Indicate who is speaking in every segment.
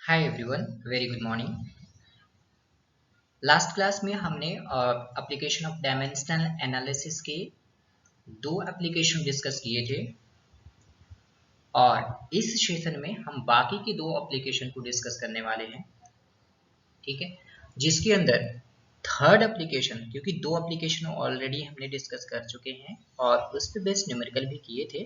Speaker 1: Hi everyone, very good morning. Last class में हमने application of dimensional analysis के दो एप्लीकेशन डिस्कस किए थे और इस सेशन में हम बाकी के दो एप्लीकेशन को डिस्कस करने वाले हैं। ठीक है, जिसके अंदर थर्ड एप्लीकेशन, क्योंकि दो एप्लीकेशन ऑलरेडी हमने डिस्कस कर चुके हैं और उस पर बेस्ड न्यूमेरिकल भी किए थे,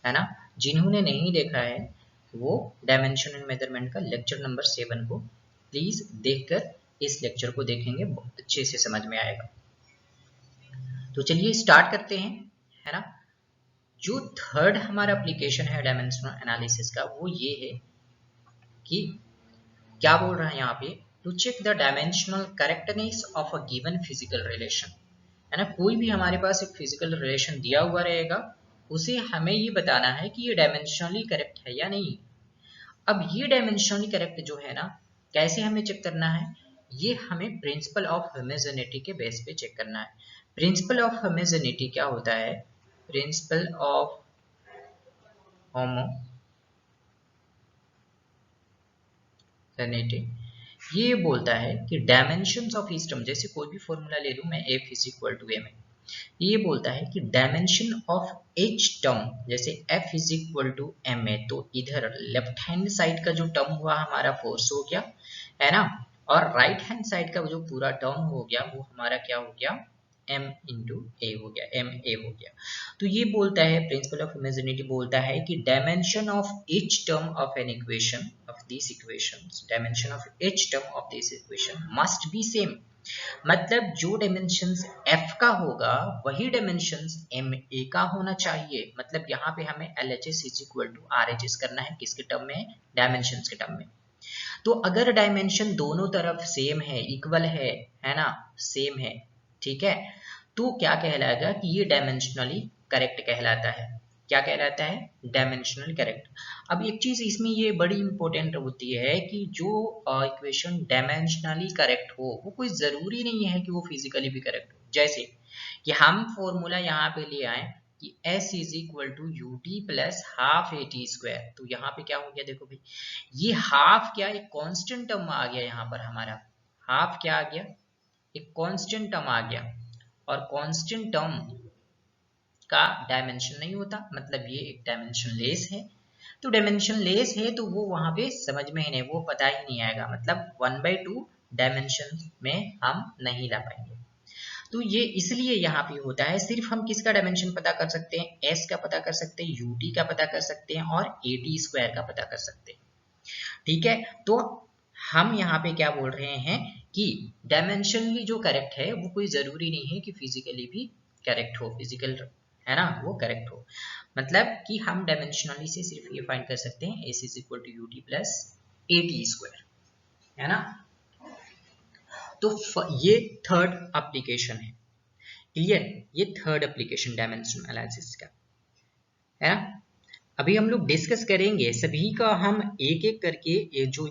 Speaker 1: है ना। जिन्होंने नहीं देखा है वो डायमेंशन एंड मेजरमेंट का लेक्चर नंबर 7 को प्लीज देखकर इस लेक्चर को देखेंगे, बहुत अच्छे से समझ में आएगा। तो चलिए स्टार्ट करते हैं, है ना। जो थर्ड हमारा एप्लीकेशन है डायमेंशनल एनालिसिस का, वो ये है कि क्या बोल रहा है यहाँ पे, to check the dimensional correctness of a given physical relation, है ना। कोई भी हमारे पास एक फिजिकल रिलेशन दिया हुआ रहेगा, उसे हमें ये बताना है कि ये डायमेंशनली करेक्ट है या नहीं। अब ये डायमेंशनली करेक्ट जो है ना, कैसे हमें चेक करना है, ये हमें प्रिंसिपल ऑफ होमोजेनिटी के बेस पे चेक करना है। प्रिंसिपल ऑफ होमोजेनिटी क्या होता है? प्रिंसिपल ऑफ होमोजेनिटी ये बोलता है कि डायमेंशंस ऑफ ईच टर्म, जैसे कोई भी फॉर्मूला ले लूं मैं, f is equal to m, ये बोलता है कि डायमेंशन ऑफ एच टर्म, जैसे f is equal to m है, तो इधर लेफ्ट हैंड साइड का जो टर्म हुआ हमारा फोर्स हो गया, है ना, और राइट हैंड साइड का जो पूरा टर्म हो गया वो हमारा क्या हो गया, m इंटू ए हो गया, m a हो गया। तो ये बोलता है, प्रिंसिपल ऑफ होमोजेनिटी बोलता है कि dimension of each term of an equation of this equations, dimension of each term of this equation must be same. मतलब जो डायमेंशंस f का होगा वही डायमेंशंस ma का होना चाहिए। मतलब यहाँ पे हमें LHS is equal to RHS करना है, किसके टर्म में, डायमेंशंस के टर्म में। तो अगर डायमेंशन दोनों तरफ सेम है, इक्वल है ना, सेम है, ठीक है, तो क्या कहलाएगा कि ये डायमेंशनली करेक्ट कहलाता है। क्या कहलाता है? Dimensional correct. अब एक चीज इसमें ये बड़ी इंपॉर्टेंट होती है कि जो इक्वेशन डायमेंशनली करेक्ट हो वो कोई जरूरी नहीं है कि वो फिजिकली भी करेक्ट हो। जैसे कि हम फॉर्मूला यहाँ पे ले आए कि s is equal to U T plus half A T square, तो यहाँ पे क्या हो गया, देखो भाई, ये हाफ क्या, एक कांस्टेंट टर्म आ गया यहाँ पर हमारा, हाफ क्या आ गया, एक कांस्टेंट टर्म आ गया, और कांस्टेंट टर्म का डायमेंशन नहीं होता, मतलब ये एक डायमेंशन लेस है। तो डायमेंशन लेस है तो वो वहां पे समझ में ही नहीं, वो पता ही नहीं आएगा, मतलब 1/2 डायमेंशन में हम नहीं ला पाएंगे। तो ये इसलिए यहाँ पे होता है, सिर्फ हम किसका डायमेंशन पता कर सकते हैं, एस का पता कर सकते हैं, यूटी का पता कर सकते हैं और एटी स्क्वायर का पता कर सकते हैं। ठीक है, तो हम यहाँ पे क्या बोल रहे हैं कि डायमेंशनली जो करेक्ट है वो कोई जरूरी नहीं है कि फिजिकली भी करेक्ट हो, फिजिकल, है ना, वो करेक्ट हो। मतलब कि हम डायमेंशनली से सिर्फ ये फाइंड कर सकते हैं S is equal to U T plus A T square, है ना। तो ये थर्ड एप्लीकेशन है, क्लियर, ये थर्ड एप्लीकेशन डायमेंशनल एनालिसिस का, है ना। अभी हम लोग डिस्कस करेंगे सभी का, हम एक एक करके ये जो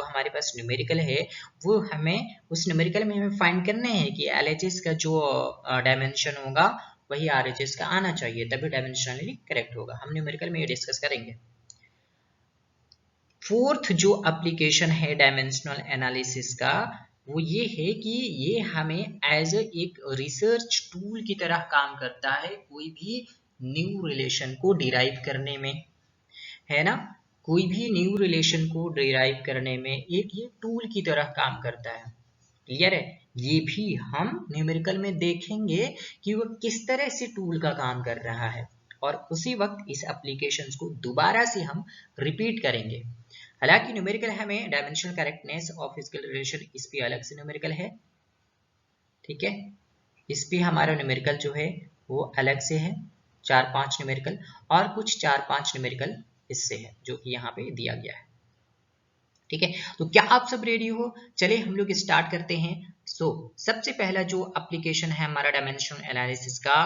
Speaker 1: हमारे पास न्यूमेरिकल है वो हमें उस न्यूमेरिकल में हमें फाइंड करने हैं कि LHS का जो डायमेंशन होगा वही RHS का आना चाहिए, तभी डायमेंशनली करेक्ट होगा। हम न्यूमेरिकल में ये डिस्कस करेंगे। फोर्थ जो एप्लीकेशन है डायमेंशनल एनालिसिस का, वो ये है कि ये हमें एज एक रिसर्च टूल की तरह काम करता है, कोई भी न्यू रिलेशन को डिराइव करने में, है ना, कोई भी न्यू रिलेशन को डिराइव करने में एक ये टूल की तरह काम करता है। क्लियर है, ये भी हम न्यूमेरिकल में देखेंगे कि वो किस तरह से टूल का काम कर रहा है, और उसी वक्त इस एप्लीकेशंस को दोबारा से हम रिपीट करेंगे। हालांकि न्यूमेरिकल हमें dimensional correctness of physical relation, इस पे अलग से न्यूमेरिकल है, ठीक है, इस पे हमारा न्यूमेरिकल जो है वो अलग से है, 4-5 न्यूमेरिकल, और कुछ 4-5 न्यूमेरिकल इससे है जो कि यहाँ पे दिया गया है। ठीक है, तो क्या आप सब रेडी हो? चले हम लोग स्टार्ट करते हैं। सबसे पहला जो एप्लीकेशन है हमारा डायमेंशनल एनालिसिस का,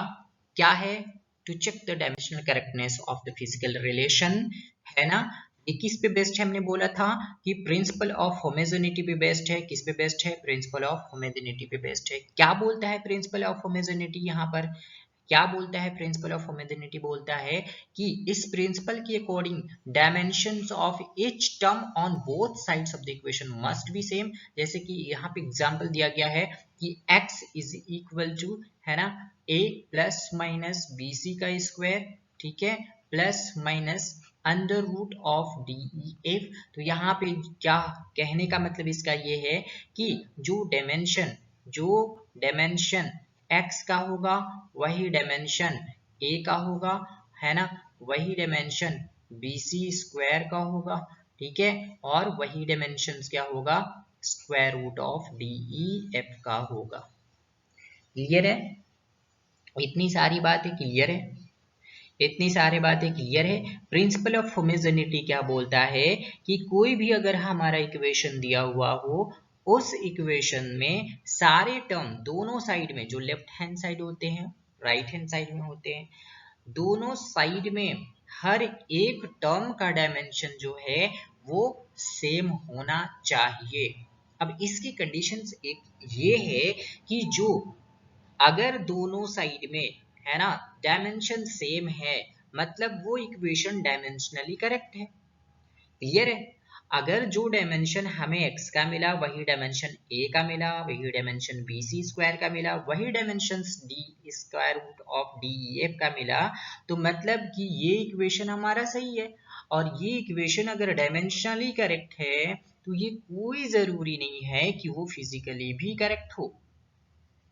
Speaker 1: क्या है, to check the dimensional correctness of the physical relation, है ना। ये किस पे बेस्ड है, हमने बोला था कि प्रिंसिपल ऑफ होमोजेनिटी पे बेस्ड है। किस पे बेस्ड है? प्रिंसिपल ऑफ होमोजेनिटी पे बेस्ड है। क्या बोलता है प्रिंसिपल ऑफ होमोजेनिटी यहाँ पर, क्या बोलता है प्रिंसिपल ऑफ होमोजेनिटी? बोलता है कि इस प्रिंसिपल के according dimensions of each term on both sides of the equation must be same. जैसे कि यहाँ पे एग्जांपल दिया गया है कि x इज इक्वल टू, है ना, a plus minus B C का स्क्वायर, ठीक है, plus minus under root of D E F. तो यहाँ पे क्या कहने का मतलब इसका ये है कि जो डायमेंशन x का होगा वही डायमेंशन a का होगा, है ना, वही डायमेंशन bc स्क्वायर का होगा, ठीक है, और वही डायमेंशन क्या होगा, स्क्वायर रूट ऑफ DEF का होगा। क्लियर है? इतनी सारी बातें क्लियर है? इतनी सारी बातें क्लियर है? प्रिंसिपल ऑफ होमोजेनिटी क्या बोलता है कि कोई भी अगर हमारा इक्वेशन दिया हुआ हो, उस इक्वेशन में सारे टर्म दोनों साइड में, जो लेफ्ट हैंड साइड होते हैं राइट हैंड साइड में होते हैं, दोनों साइड में हर एक टर्म का डायमेंशन जो है वो सेम होना चाहिए। अब इसकी कंडीशंस एक ये है कि जो अगर दोनों साइड में, है ना, डायमेंशन सेम है, मतलब वो इक्वेशन डायमेंशनली करेक्ट है। क्लियर है? अगर जो डायमेंशन हमें x का मिला वही डायमेंशन a का मिला, वही डायमेंशन bc स्क्वायर का मिला, वही dimension d square root of def का मिला, तो मतलब कि ये इक्वेशन हमारा सही है। और ये इक्वेशन अगर डायमेंशनली करेक्ट है तो ये कोई जरूरी नहीं है कि वो फिजिकली भी करेक्ट हो।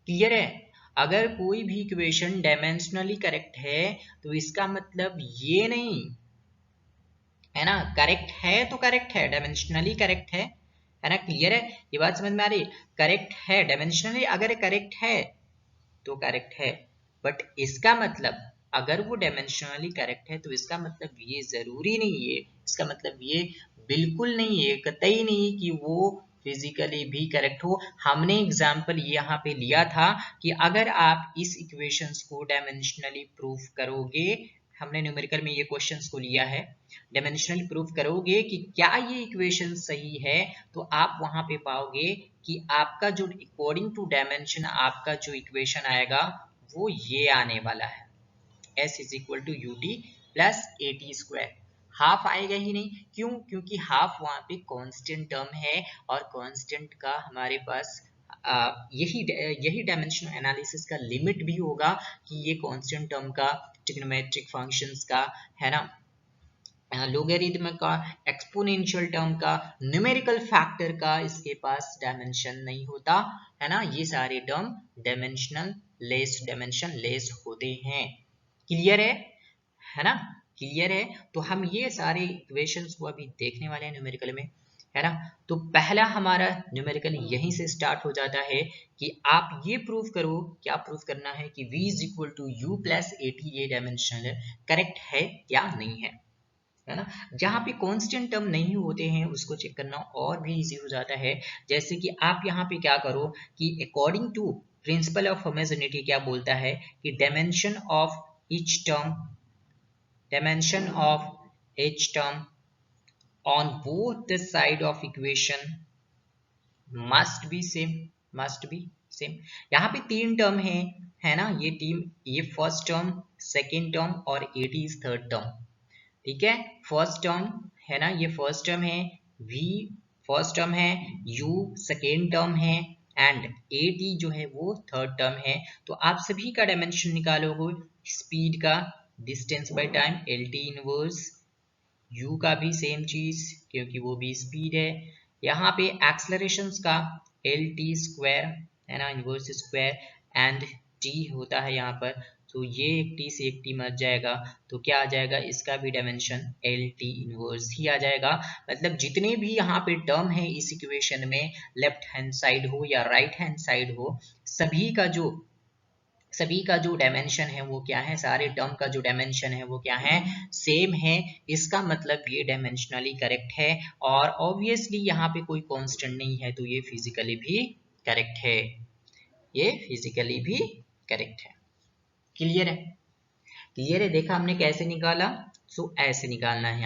Speaker 1: क्लियर है? अगर कोई भी इक्वेशन डायमेंशनली करेक्ट है तो इसका मतलब ये नहीं, है ना, करेक्ट है तो करेक्ट है, डायमेंशनली करेक्ट है ना। क्लियर है? ये बात समझ में आ रही? करेक्ट है डायमेंशनली, अगर करेक्ट है तो करेक्ट है, बट इसका मतलब अगर वो डायमेंशनली करेक्ट है तो इसका मतलब ये जरूरी नहीं है, इसका मतलब ये बिल्कुल नहीं है, कतई नहीं कि वो फिजिकली भी करेक्ट हो। हमने एग्जाम्पल यहाँ पे लिया था कि अगर आप इस इक्वेशंस को डायमेंशनली प्रूफ करोगे, हमने न्यूमेरिकल में ये क्वेश्चंस को लिया है, डायमेंशनली प्रूफ करोगे कि क्या ये इक्वेशन सही है, तो आप वहां पे पाओगे कि आपका जो अकॉर्डिंग टू डायमेंशन आपका जो इक्वेशन आएगा वो ये आने वाला है, s is equal to U T plus A T square. Half आएगा ही नहीं, क्यों? क्योंकि हाफ वहां पे कांस्टेंट टर्म है और कांस्टेंट का हमारे पास यही डायमेंशन एनालिसिस का लिमिट भी होगा कि ये कांस्टेंट टर्म का, ट्रिग्नोमेट्रिक फंक्शंस का, है ना, लोगरिथम का, एक्सपोनेंशियल टर्म का, न्यूमेरिकल फैक्टर का इसके पास डायमेंशन नहीं होता, है ना। ये सारे टर्म डायमेंशन लेस होते हैं। क्लियर है ना? क्लियर है? तो हम ये सारे इक्वेशंस को अभी देखने वाले हैं न्यूमेरिकल में, है ना। तो पहला हमारा न्यूमेरिकल यहीं से स्टार्ट हो जाता है कि आप ये प्रूफ करो, क्या प्रूफ करना है कि v is equal to U plus A T ये डायमेंशनल करेक्ट है या नहीं है ना। जहां पे कांस्टेंट टर्म नहीं होते हैं उसको चेक करना और भी इजी हो जाता है। जैसे कि आप यहाँ पे क्या करो कि according to principle of homogeneity क्या बोलता है कि dimension of each term on both the side of equation must be same. यहाँ पे तीन टर्म है ना, ये फर्स्ट टर्म, सेकेंड टर्म और एट इज थर्ड टर्म। ठीक है, फर्स्ट टर्म है ना, ये फर्स्ट टर्म है, v फर्स्ट टर्म है, u सेकेंड टर्म है एंड at जो है वो थर्ड टर्म है। तो आप सभी का डायमेंशन निकालोगे, स्पीड का, distance by time lt inverse, u का भी सेम चीज क्योंकि वो भी स्पीड है, यहाँ पे एक्सलरेशंस का lt स्क्वायर, है ना, इनवर्स स्क्वायर एंड t होता है यहाँ पर। तो ये एक t से एक t मर जाएगा तो क्या आ जाएगा, इसका भी डायमेंशन lt इनवर्स ही आ जाएगा। मतलब जितने भी यहाँ पे टर्म है इस इक्वेशन में, लेफ्ट हैंड साइड हो या राइट हैंड साइड हो, सभी का जो डायमेंशन है वो क्या है, सारे टर्म का जो डायमेंशन है वो क्या है, सेम है। इसका मतलब ये डायमेंशनली करेक्ट है और ऑब्वियसली यहाँ पे कोई कांस्टेंट नहीं है तो ये फिजिकली भी करेक्ट है, ये फिजिकली भी करेक्ट है। क्लियर है? क्लियर है? देखा हमने कैसे निकाला, सो ऐसे निकालना है।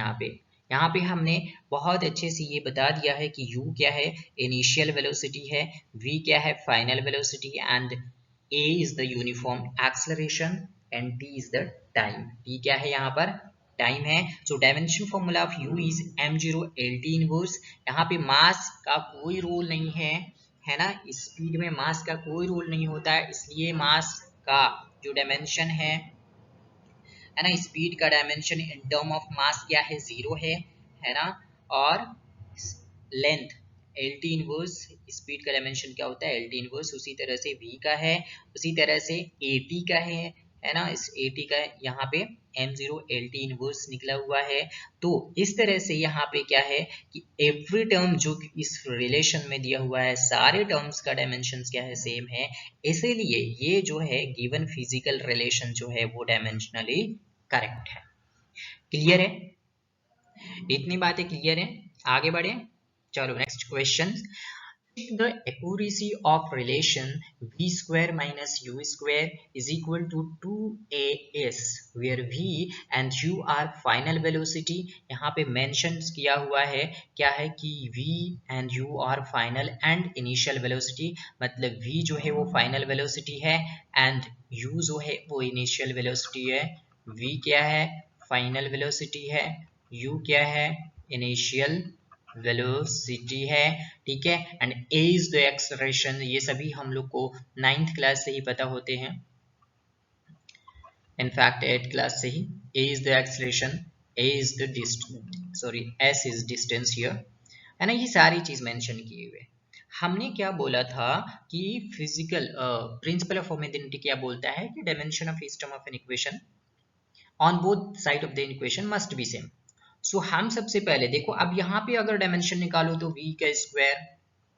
Speaker 1: यहाँ पे हमने बहुत अच्छे से ये बता दिया है कि u क्या है, इनिशियल वेलोसिटी है, v क्या है, final velocity and a is the uniform acceleration, and T is the time. T क्या है यहाँ पर? टाइम है। So dimension formula of u is m0 lt inverse. यहाँ पे मास का कोई रोल नहीं है ना, स्पीड में मास का कोई रोल नहीं होता है, इसलिए मास का जो डायमेंशन है ना, स्पीड का dimension in term of mass क्या है? 0 है ना। और length L T inverse, speed का डायमेंशन क्या होता है? L T inverse. उसी तरह से v का है, उसी तरह से ए टी का है ना। इस ए टी का यहाँ पे m0 एल टी इनवर्स निकला हुआ है। तो इस तरह से यहाँ पे क्या है कि एवरी टर्म जो इस रिलेशन में दिया हुआ है, सारे टर्म्स का डायमेंशन क्या है? सेम है। इसीलिए ये जो है गिवन फिजिकल रिलेशन जो है वो डायमेंशनली करेक्ट है। क्लियर है? इतनी बातें क्लियर है? आगे बढ़े, चलो next question. The accuracy of relation v square minus u square is equal to 2as where v and u are final velocity। यहाँ पे mention किया हुआ है क्या है कि v and u are final and initial velocity, मतलब v जो है वो final velocity है and u जो है वो initial velocity है। v क्या है? final velocity है। u क्या है? initial वेलोसिटी है। ठीक है। And a is the acceleration, ये सभी हम लोग को 9th क्लास से ही पता होते हैं, इनफैक्ट 8th क्लास से ही। a is the acceleration, a is the s is distance here, है ना। ये सारी चीज मेंशन किए हुए। हमने क्या बोला था कि फिजिकल प्रिंसिपल ऑफ होमोजेनिटी क्या बोलता है कि dimension of system of an equation on both side of the equation must be same. So हम सबसे पहले देखो, अब यहाँ पे अगर डायमेंशन निकालो तो v का स्क्वायर,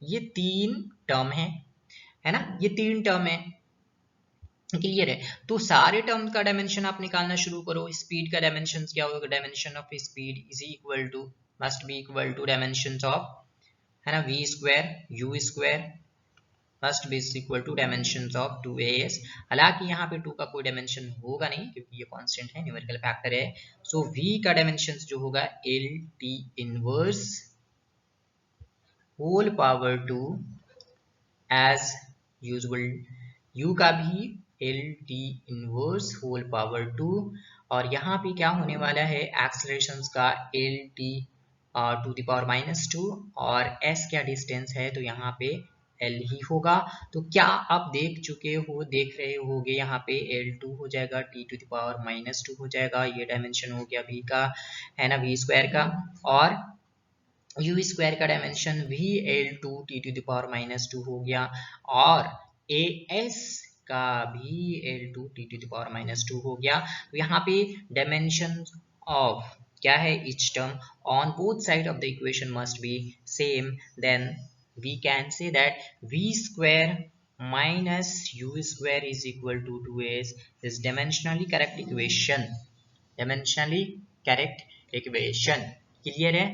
Speaker 1: ये 3 टर्म है ना, ये 3 टर्म है। क्लियर है? तो सारे टर्म का डायमेंशन आप निकालना शुरू करो। स्पीड का डायमेंशन क्या होगा? Dimension of speed is equal to, must be equal to dimension of, है ना, v square u square must be equal to dimension of 2as। हालांकि यहाँ पे 2 का कोई डायमेंशन होगा नहीं क्योंकि ये कांस्टेंट है, न्यूमेरिकल फैक्टर है। सो v का डायमेंशन जो होगा L T inverse whole power 2 as usual, u का भी L T inverse whole power 2। और यहाँ पे क्या होने वाला है? एक्सेलरेशन का L T to the power -2 और s क्या डिस्टेंस है? तो यहाँ पे L ही होगा। तो क्या आप देख रहे होगे यहाँ पे L2 हो जाएगा, t टू द पावर -2 हो जाएगा, ये डायमेंशन हो गया v का, है ना, v स्क्वायर का। और u स्क्वायर का डायमेंशन भी L2 t to the power -2 हो गया, और as का भी L2 t to the power -2 हो गया। तो यहाँ पे डायमेंशन ऑफ क्या है? each term on both side of the equation must be same, then we can say that v square minus u square is equal to 2as is dimensionally correct equation। dimensionally correct equation, clear है?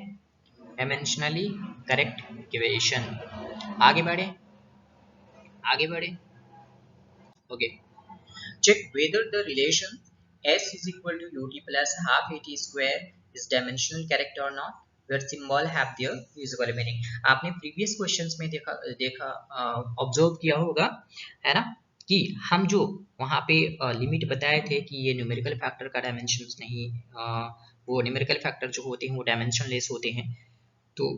Speaker 1: dimensionally correct equation। आगे बढ़े, आगे बढ़े। Okay, check whether the relation s is equal to ut plus half at square is dimensional correct or not, where symbol have their usual meaning। आपने previous questions में देखा observe किया होगा, है ना, कि हम जो वहाँ पे लिमिट बताए थे कि ये न्यूमेरिकल फैक्टर का डायमेंशंस नहीं, वो न्यूमेरिकल फैक्टर जो होते हैं वो डायमेंशनलेस होते हैं। तो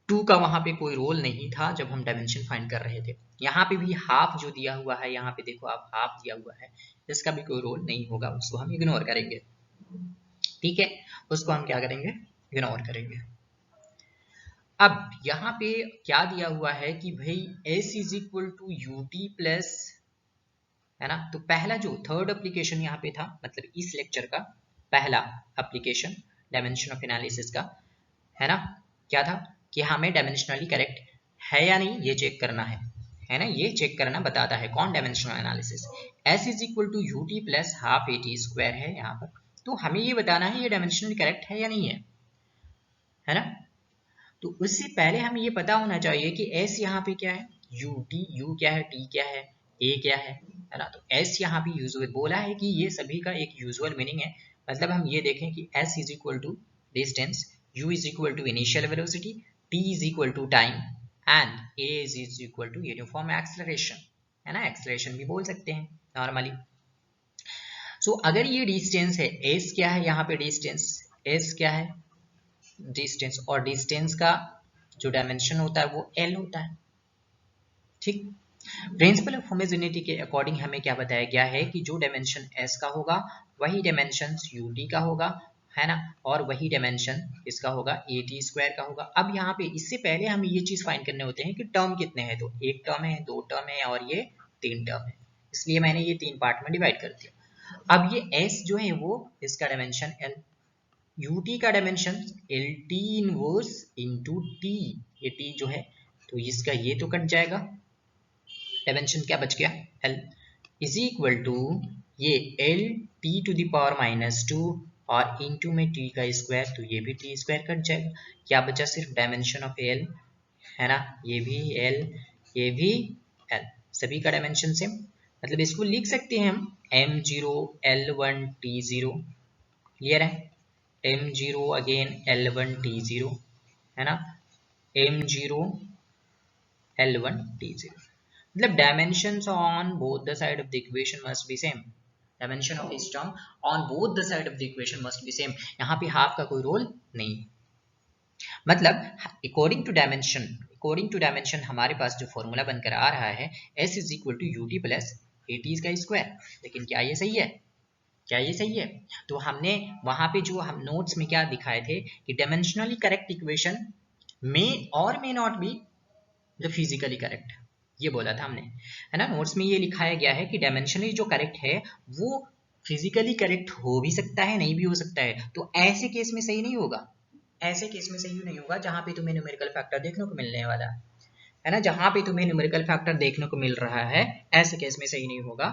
Speaker 1: 2 का वहाँ पे कोई रोल नहीं था जब हम डायमेंशन फाइंड कर रहे थे। यहाँ पे भी हाफ जो दिया हुआ है, यहाँ पे देखो आप हाफ दिया हुआ है, इसका भी कोई रोल नहीं होगा, उसको हम इग्नोर करेंगे। ठीक है, उसको हम क्या करेंगे? इग्नोर करेंगे। अब यहाँ पे क्या दिया हुआ है कि भाई s is equal to ut plus, है ना। तो पहला जो थर्ड एप्लीकेशन यहाँ पे था, मतलब इस लेक्चर का पहला एप्लीकेशन डायमेंशन ऑफ एनालिसिस का, है ना, क्या था कि हमें डायमेंशनली करेक्ट है या नहीं ये चेक करना है ना, ये चेक करना बताता है कौन? Dimensional analysis. s is equal to ut plus half at square है यहाँ पर, तो हमें ये बताना है ये डायमेंशनली करेक्ट है या नहीं है ना। तो उससे पहले हमें ये पता होना चाहिए कि s यहाँ पे क्या है, u क्या है, t क्या है, a क्या है ना। तो s यहाँ पे यूजुअल बोला है कि ये सभी का एक यूजुअल मीनिंग है, मतलब हम ये देखें कि s is equal to distance, u is equal to initial velocity, t is equal to time and a is equal to uniform acceleration, है ना, acceleration भी बोल सकते हैं नॉर्मली। सो अगर ये डिस्टेंस है, एस क्या है यहाँ पे डिस्टेंस, एस क्या है डिस्टेंस, और डिस्टेंस का जो डायमेंशन होता है वो एल होता है। ठीक, प्रिंसिपल ऑफ होमोजेनिटी के अकॉर्डिंग हमें क्या बताया गया है कि जो डायमेंशन एस का होगा वही डायमेंशन यूटी का होगा, है ना, और वही डायमेंशन इसका होगा एटी स्क्वायर का होगा। अब यहाँ पे इससे पहले हमें ये चीज फाइंड करने होते हैं कि टर्म कितने हैं, तो एक टर्म है, दो टर्म है और ये तीन टर्म है, इसलिए मैंने ये तीन पार्ट में डिवाइड कर दिया। अब ये एस जो है वो इसका डायमेंशन एल, यूटी का dimension L T inverse into T, ये टी जो है तो इसका ये तो कट जाएगा, डायमेंशन क्या बच गया एल, इज इक्वल टू ये L T to the power -2 और इनटू में टी का स्क्वायर, तो ये भी टी स्क्वायर कट जाएगा, क्या बचा सिर्फ डायमेंशन ऑफ एल, है ना, ये भी एल, ये भी एल, सभी का डायमेंशन सेम, मतलब इसको लिख सकते हैं हम m0 l1 t0, क्लियर है, m0 अगेन l1 t0, है ना, m0 l1 t0, मतलब dimensions on both the side of the equation must be same, dimension of this term on both the side of the equation must be same, यहाँ पे half का कोई role नहीं, मतलब according to dimension हमारे पास जो formula बनकर आ रहा है s is equal to U T plus A T का स्क्वायर, लेकिन क्या ये सही है, क्या ये सही है, तो हमने वहां पे जो हम नोट्स में क्या दिखाए थे कि डायमेंशनली करेक्ट इक्वेशन मे और मे not be the physically correct, ये बोला था हमने, है ना, नोट्स में ये लिखाया गया है कि डायमेंशनली जो करेक्ट है वो फिजिकली करेक्ट हो भी सकता है, नहीं भी हो सकता है, तो ऐसे केस में सही नहीं होगा, ऐसे केस में सही नहीं होगा जहां पे तुम्हें न्यूमेरिकल फैक्टर देखने को मिलने वाला है ना, जहां पे तुम्हें न्यूमेरिकल फैक्टर देखने को मिल रहा है ऐसे केस में सही नहीं होगा,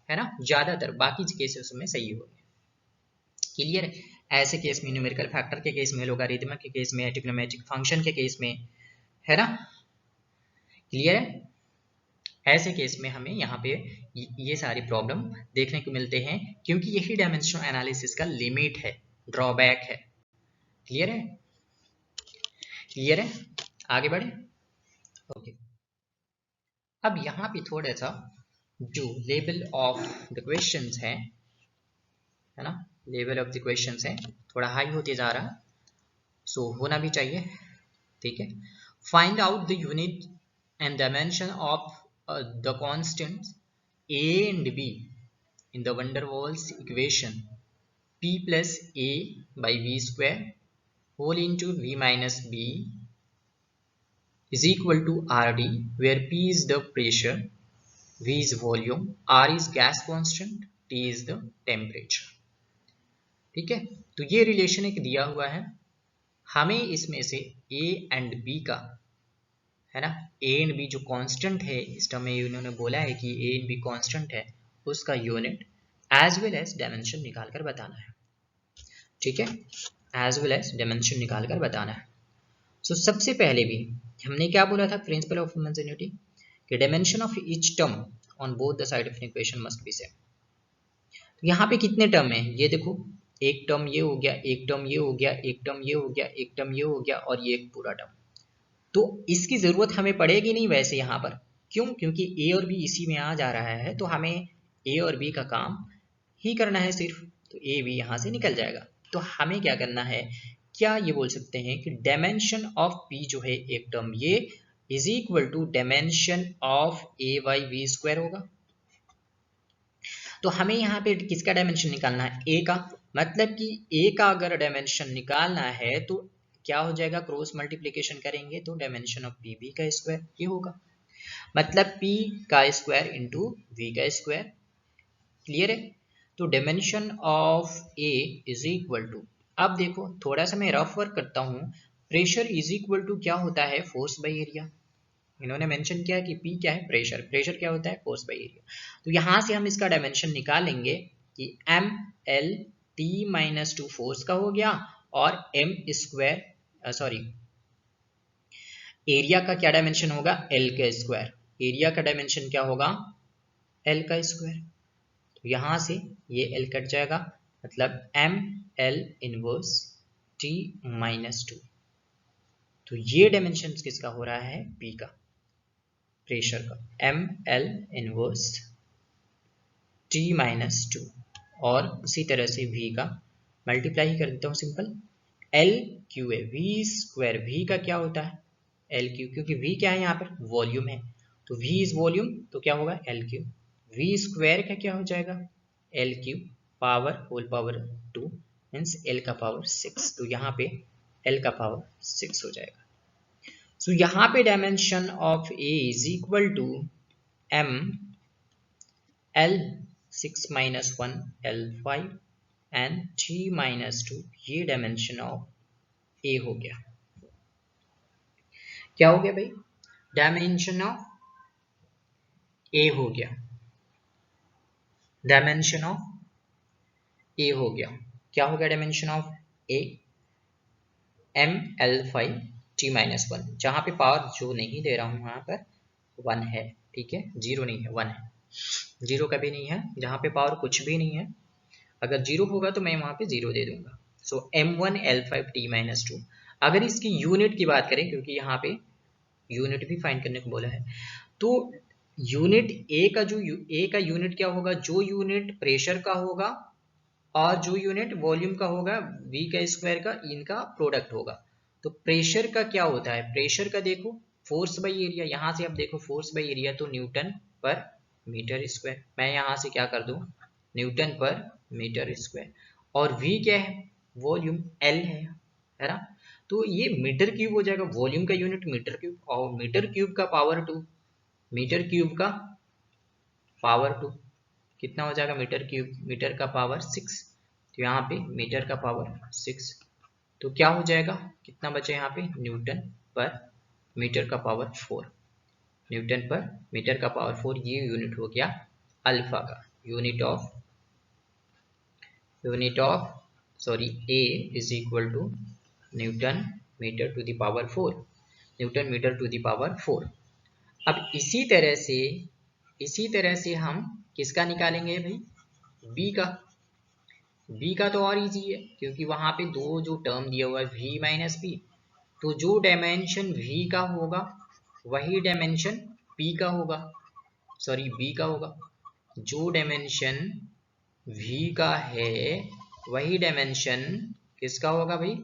Speaker 1: है ना, ज्यादातर बाकी केसेस में सही होगा, क्लियर है, ऐसे केस में न्यूमेरिकल फैक्टर के केस में, लोगारिथम के केस में, ट्रिग्नोमेट्रिक फंक्शन के केस में, है ना, क्लियर है, ऐसे केस में हमें यहाँ पे ये सारी प्रॉब्लम देखने को मिलते हैं, क्योंकि यही डायमेंशनल एनालिसिस का लिमिट है, ड्रॉबैक है, क्लियर है, क्लियर है, आगे बढ़े, ओके। अब यहाँ पे थोड़ा सा जो लेवल ऑफ द क्वेश्चंस है ना, लेवल ऑफ द क्वेश्चंस है थोड़ा हाई होते जा रहा, सो होना भी चाहिए, ठीक है, find out the unit and dimension of the constants a and b in the van der Waals equation p plus a by v square whole into v minus b is equal to rd, where p is the pressure, v is volume, r is gas constant, t is the temperature, ठीक है, तो ये relation एक दिया हुआ है, हमें इसमें से a and b का, है ना, ए एंड बी जो कांस्टेंट है, इस टर्म में इन्होंने बोला है कि ए एंड बी कांस्टेंट है, उसका unit as well as dimension निकाल कर बताना है, ठीक है, एज वेल एज डायमेंशन निकाल कर बताना है। सो सबसे पहले भी हमने क्या बोला था प्रिंसिपल ऑफ होमोजेनिटी, कि dimension of each term on both the side of equation must be same. यहाँ पे कितने टर्म है ये देखो, एक टर्म ये हो गया, एक टर्म ये हो गया, एक टर्म ये हो गया, एक टर्म ये हो गया और ये एक पूरा टर्म, तो इसकी जरूरत हमें पड़ेगी नहीं वैसे यहाँ पर, क्यों, क्योंकि ए और बी इसी में आ जा रहा है, तो हमें ए और बी का काम ही करना है सिर्फ, तो ए बी यहाँ से निकल जाएगा, तो हमें क्या करना है, क्या ये बोल सकते हैं कि डायमेंशन ऑफ पी जो है एक टर्म ये is equal to dimension of A by V square होगा, तो हमें यहाँ पे किसका डायमेंशन निकालना है, ए का, मतलब कि ए का अगर डायमेंशन निकालना है तो क्या हो जाएगा, क्रॉस मल्टीप्लिकेशन करेंगे तो डायमेंशन ऑफ पी बी का स्क्वायर ये होगा, मतलब पी का स्क्वायर इंटू वी का स्क्वायर, क्लियर है, तो dimension of A is equal to, अब देखो थोड़ा सा मैं रफ वर्क करता हूँ, प्रेशर इज इक्वल टू क्या होता है, फोर्स बाई एरिया, इन्होंने मेंशन किया कि P क्या है, प्रेशर, प्रेशर क्या होता है, फोर्स बाई एरिया, तो यहां से हम इसका डायमेंशन निकालेंगे कि m l t minus 2 force का हो गया और m स्क्वायर सॉरी एरिया का क्या डायमेंशन होगा, l का स्क्वायर, एरिया का डायमेंशन क्या होगा, l का स्क्वायर, तो यहां से ये l कट जाएगा, मतलब m l inverse t minus 2, तो ये डायमेंशन किसका हो रहा है, P का, प्रेशर का, m l inverse t minus 2, और उसी तरह से v का मल्टीप्लाई ही कर देता हूँ सिंपल। एल क्यू है, वी स्क्वायर, वी का क्या होता है एल क्यू, क्योंकि वी क्या है यहाँ पर वॉल्यूम है, तो वी इज वॉल्यूम, तो क्या होगा एल क्यू। वी स्क्वायर का क्या हो जाएगा L Q power whole power 2 means L का पावर 6, तो यहाँ पे एल का पावर 6 हो जाएगा। सो यहाँ पे dimension of A is equal to M L 6 minus 1 L 5 and 3 minus 2, ये डायमेंशन ऑफ ए हो गया। क्या हो गया भाई डायमेंशन ऑफ ए हो गया, डायमेंशन ऑफ ए हो गया। क्या हो गया dimension of A M L 5 T minus 1, जहां पे पावर जो नहीं दे रहा हूं वहां पर 1 है, ठीक है, 0 नहीं है 1 है, 0 कभी नहीं है, जहां पे पावर कुछ भी नहीं है, अगर 0 होगा तो मैं वहां पे 0 दे दूंगा। सो m1 l5 t माइनस 2, अगर इसकी यूनिट की बात करें, क्योंकि यहाँ पे यूनिट भी फाइंड करने को बोला है, तो यूनिट ए का जो ए का यूनिट क्या होगा, जो यूनिट प्रेशर का होगा और जो यूनिट वॉल्यूम का होगा v का स्क्वायर का, इनका प्रोडक्ट होगा। तो प्रेशर का क्या होता है, प्रेशर का देखो फोर्स बाई एरिया, यहां से आप देखो फोर्स बाई एरिया तो न्यूटन पर मीटर स्क्वायर, मैं यहां से क्या कर दूं न्यूटन पर मीटर स्क्वायर, और v क्या है वॉल्यूम l है ना, तो ये मीटर क्यूब हो जाएगा, वॉल्यूम का यूनिट मीटर क्यूब, और मीटर क्यूब का पावर 2, मीटर क्यूब का पावर 2 कितना हो जाएगा मीटर क्यूब, मीटर का पावर 6, तो यहाँ पे मीटर का पावर 6, तो क्या हो जाएगा कितना बचे यहाँ पे न्यूटन पर मीटर का पावर 4, न्यूटन पर मीटर का पावर 4, ये यूनिट हो गया अल्फा का, unit of sorry A is equal to newton metre to the power 4, newton metre to the power 4। अब इसी तरह से हम किसका निकालेंगे भाई बी का तो और इजी है, क्योंकि वहां पे दो जो टर्म दिया हुआ है v माइनस बी, तो जो डायमेंशन v का होगा वही डायमेंशन p का होगा, सॉरी b का होगा, जो डायमेंशन v का है वही डायमेंशन किसका होगा भाई,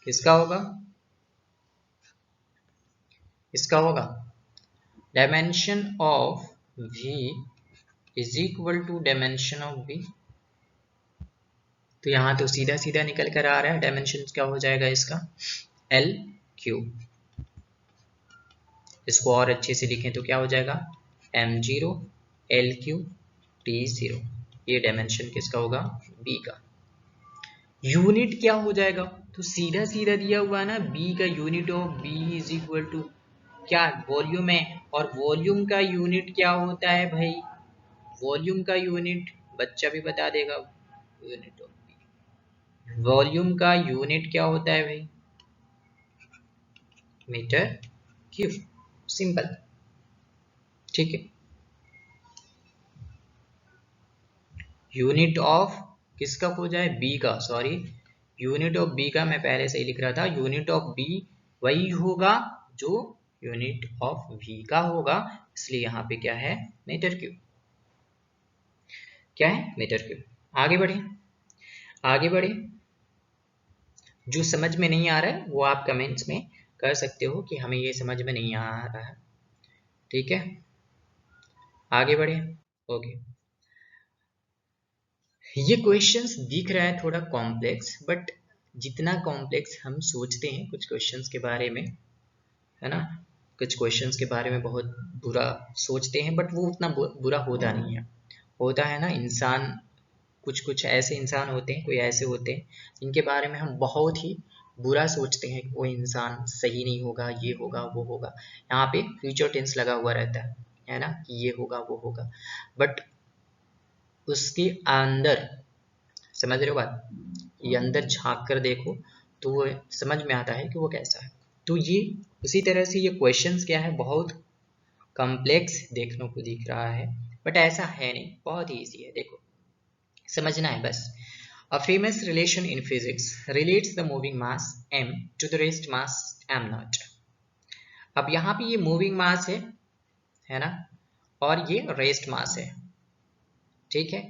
Speaker 1: किसका होगा इसका होगा, dimension of v is equal to dimension of b, तो यहाँ तो सीधा सीधा निकल कर आ रहा है, डायमेंशन क्या हो जाएगा इसका एल क्यूब, इसको और अच्छे से लिखें तो क्या हो जाएगा m0 एल क्यूब t0, ये डायमेंशन किसका होगा b का। यूनिट क्या हो जाएगा, तो सीधा सीधा दिया हुआ है ना b का unit of b is equal to क्या वॉल्यूम है, और वॉल्यूम का यूनिट क्या होता है भाई, वॉल्यूम का यूनिट बच्चा भी बता देगा, यूनिट ऑफ b, वॉल्यूम का यूनिट क्या होता है भाई मीटर क्यूब, सिंपल, ठीक है। यूनिट ऑफ किसका हो जाए बी का, सॉरी यूनिट ऑफ बी का मैं पहले से ही लिख रहा था, यूनिट ऑफ बी वही होगा जो यूनिट ऑफ वी का होगा, इसलिए यहाँ पे क्या है मीटर क्यूब, क्या है मीटर क्यूब। आगे बढ़े, आगे बढ़े, जो समझ में नहीं आ रहा है वो आप कमेंट्स में कर सकते हो कि हमें ये समझ में नहीं आ रहा है, ठीक है। आगे बढ़े, ओके। ये क्वेश्चंस दिख रहा है थोड़ा कॉम्प्लेक्स, बट जितना कॉम्प्लेक्स हम सोचते हैं कुछ क्वेश्चंस के बारे में, है ना, कुछ क्वेश्चंस के बारे में बहुत बुरा सोचते हैं, बट वो उतना बुरा होता नहीं है, होता है ना इंसान, कुछ कुछ ऐसे इंसान होते हैं, कोई ऐसे होते हैं जिनके बारे में हम बहुत ही बुरा सोचते हैं, वो इंसान सही नहीं होगा, ये होगा वो होगा, यहाँ पे फ्यूचर टेंस लगा हुआ रहता है ना, कि ये होगा वो होगा, बट उसके अंदर समझ रहे हो बात, ये अंदर झांक कर देखो तो वो समझ में आता है कि वो कैसा है। तो ये उसी तरह से ये क्वेश्चंस क्या है बहुत कॉम्प्लेक्स देखने को दिख रहा है, बट ऐसा है नहीं, बहुत ही इजी है, देखो समझना है बस। A famous relation in physics relates the moving mass m to the rest mass m naught। अब यहाँ पे ये मूविंग मास है ना, और ये रेस्ट मास है, ठीक है।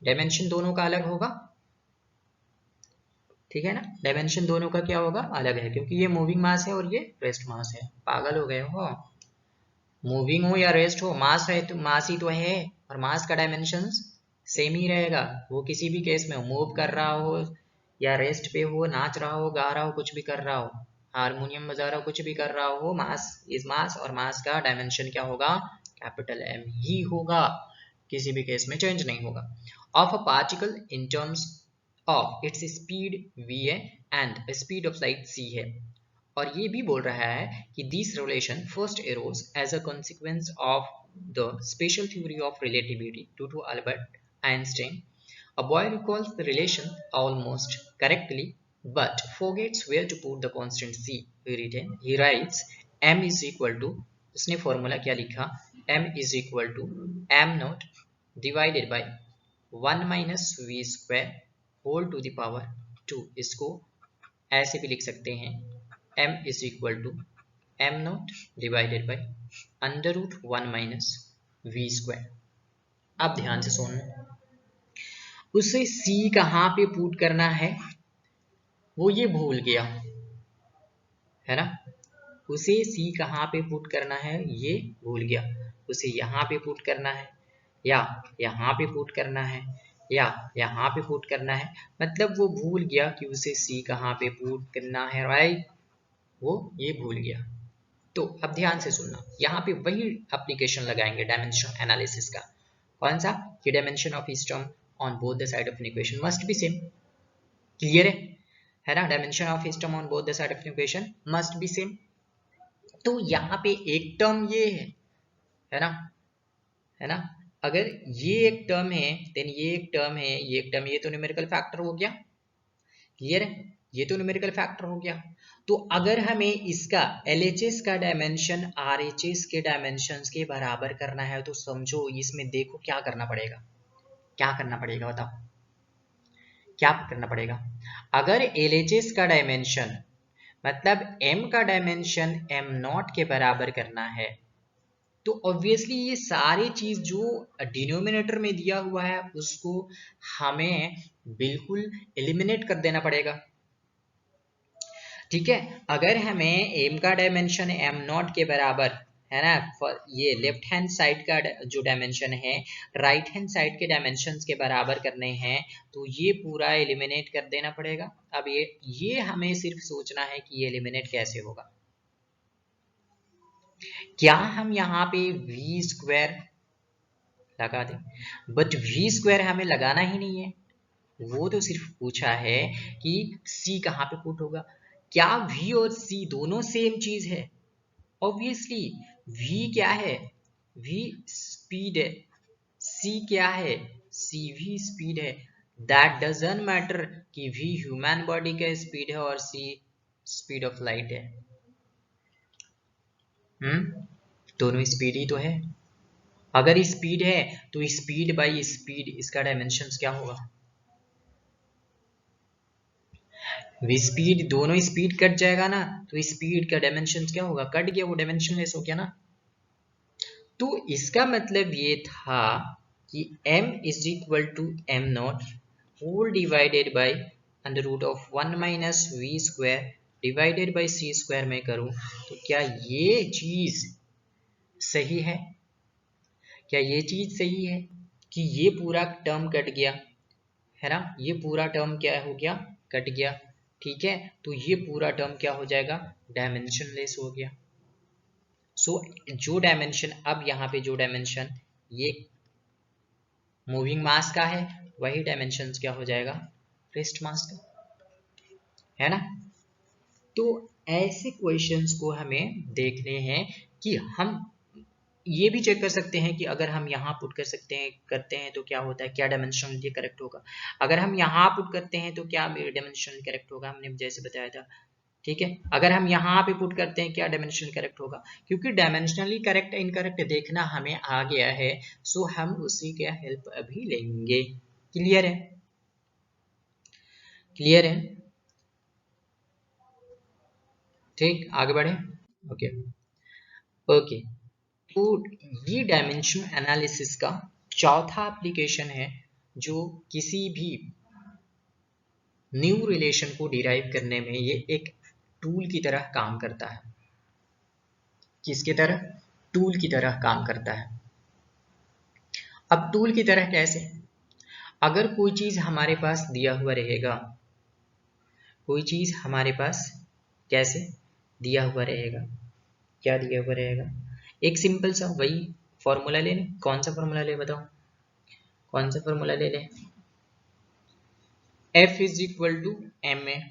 Speaker 1: डायमेंशन दोनों का अलग होगा, ठीक है ना, डायमेंशन दोनों का क्या होगा, अलग है, क्योंकि ये मूविंग मास है और ये रेस्ट मास है। पागल हो गए हो, मूविंग हो या रेस्ट हो, मास है तो मास ही तो है, और मास का डायमेंशन सेम ही रहेगा, वो किसी भी केस में हो, मूव कर रहा हो या रेस्ट पे हो, नाच रहा हो, गा रहा हो, कुछ भी कर रहा हो, हारमोनियम बजा रहा हो, कुछ भी कर रहा हो, मास इज मास, और मास का डायमेंशन क्या होगा, कैपिटल एम ही होगा, किसी भी केस में चेंज नहीं होगा। Of a particle in terms of its speed v है and speed of light c है, और ये भी बोल रहा है कि this relation first arose as a consequence of the special theory of relativity due to Albert Einstein. A boy recalls the relation almost correctly but forgets where to put the constant c. He writes m is equal to, उसने formula क्या लिखा, m is equal to m naught divided by 1 minus v square whole to the power 2। इसको ऐसे भी लिख सकते हैं, m is equal to m naught divided by under root 1 minus v square। अब ध्यान से सुनना, उसे C कहाँ पे पुट करना है वो ये भूल गया है ना, उसे C कहाँ पे पुट करना है ये भूल गया, उसे यहाँ पे पुट करना है या यहाँ पे पुट करना है या यहाँ पे पुट करना है, मतलब वो भूल गया कि उसे C कहाँ पे पुट करना है, राइट, वो ये भूल गया। तो अब ध्यान से सुनना, यहाँ पे वही एप्लीकेशन लगाएंगे डायमेंशन एनालिसिस का, कौन सा, कि dimension of system on both the side of an equation must be same. Clear है ना, dimension of system on both the side of an equation must be same. तो यहाँ पे एक टर्म ये है ना, है ना, अगर ये एक टर्म है देन ये एक टर्म है, ये एक टर्म, ये तो न्यूमेरिकल फैक्टर हो गया, क्लियर है, ये तो न्यूमेरिकल फैक्टर हो गया। तो अगर हमें इसका LHS का डायमेंशन RHS के डायमेंशंस के बराबर करना है तो समझो इसमें देखो क्या करना पड़ेगा, क्या करना पड़ेगा बताओ, क्या करना पड़ेगा, अगर LHS का डायमेंशन मतलब m का डायमेंशन m नॉट के बराबर करना है तो ऑब्वियसली ये सारी चीज जो डिनोमिनेटर में दिया हुआ है उसको हमें बिल्कुल एलिमिनेट कर देना पड़ेगा, ठीक है। अगर हमें m का डायमेंशन m नॉट के बराबर है ना, ये लेफ्ट हैंड साइड का जो डायमेंशन है राइट हैंड साइड के डायमेंशंस के बराबर करने हैं तो ये पूरा एलिमिनेट कर देना पड़ेगा। अब ये हमें सिर्फ सोचना है कि ये एलिमिनेट कैसे होगा, क्या हम यहाँ पे v स्क्वायर लगा दें, बट v स्क्वायर हमें लगाना ही नहीं है, वो तो सिर्फ पूछा है कि c कहाँ पे पुट होगा, क्या v और c दोनों सेम चीज है, ऑब्वियसली v क्या है, v स्पीड है, c क्या है, cv स्पीड है, दैट डजंट मैटर कि v ह्यूमन बॉडी का स्पीड है और c स्पीड ऑफ लाइट है, दोनों स्पीड ही तो है। अगर स्पीड है तो स्पीड बाई स्पीड इसका डायमेंशन क्या होगा, स्पीड दोनों स्पीड कट जाएगा ना तो स्पीड का डायमेंशन क्या होगा, कट गया, वो डायमेंशनलेस हो गया ना। तो इसका मतलब ये था कि m is equal to M naught whole divided by under root of 1 minus V square divided by C square में करूं तो क्या ये चीज सही है, क्या ये चीज सही है कि ये पूरा टर्म कट गया है ना, ये पूरा टर्म क्या हो गया, कट गया, ठीक है, तो ये पूरा टर्म क्या हो जाएगा, डायमेंशनलेस हो गया। सो जो डायमेंशन, अब यहाँ पे जो डायमेंशन ये मूविंग मास का है वही डायमेंशन क्या हो जाएगा, रेस्ट मास का, है ना। तो ऐसे क्वेश्चंस को हमें देखने हैं कि हम ये भी चेक कर सकते हैं कि अगर हम यहाँ पुट कर सकते हैं करते हैं तो क्या होता है, क्या डायमेंशन ये करेक्ट होगा, अगर हम यहाँ पुट करते हैं तो क्या डायमेंशन करेक्ट होगा, हमने जैसे बताया था, ठीक है, अगर हम यहाँ पे पुट करते हैं क्या डायमेंशन करेक्ट होगा, क्योंकि डायमेंशनली करेक्ट इनकरेक्ट देखना हमें आ गया है, सो हम उसी के हेल्प अभी लेंगे। क्लियर है, क्लियर है, ठीक, आगे बढ़े, ओके ओके। तो ये डायमेंशन एनालिसिस का चौथा एप्लीकेशन है जो किसी भी न्यू रिलेशन को डिराइव करने में ये एक टूल की तरह काम करता है। किसकी तरह? टूल की तरह काम करता है। अब टूल की तरह कैसे? अगर कोई चीज हमारे पास दिया हुआ रहेगा, कोई चीज हमारे पास कैसे दिया हुआ रहेगा, क्या दिया हुआ रहेगा? एक सिंपल सा वही फॉर्मूला ले लें। कौन सा फॉर्मूला ले बताओ, कौन सा फॉर्मूला ले लें? F is equal to M A.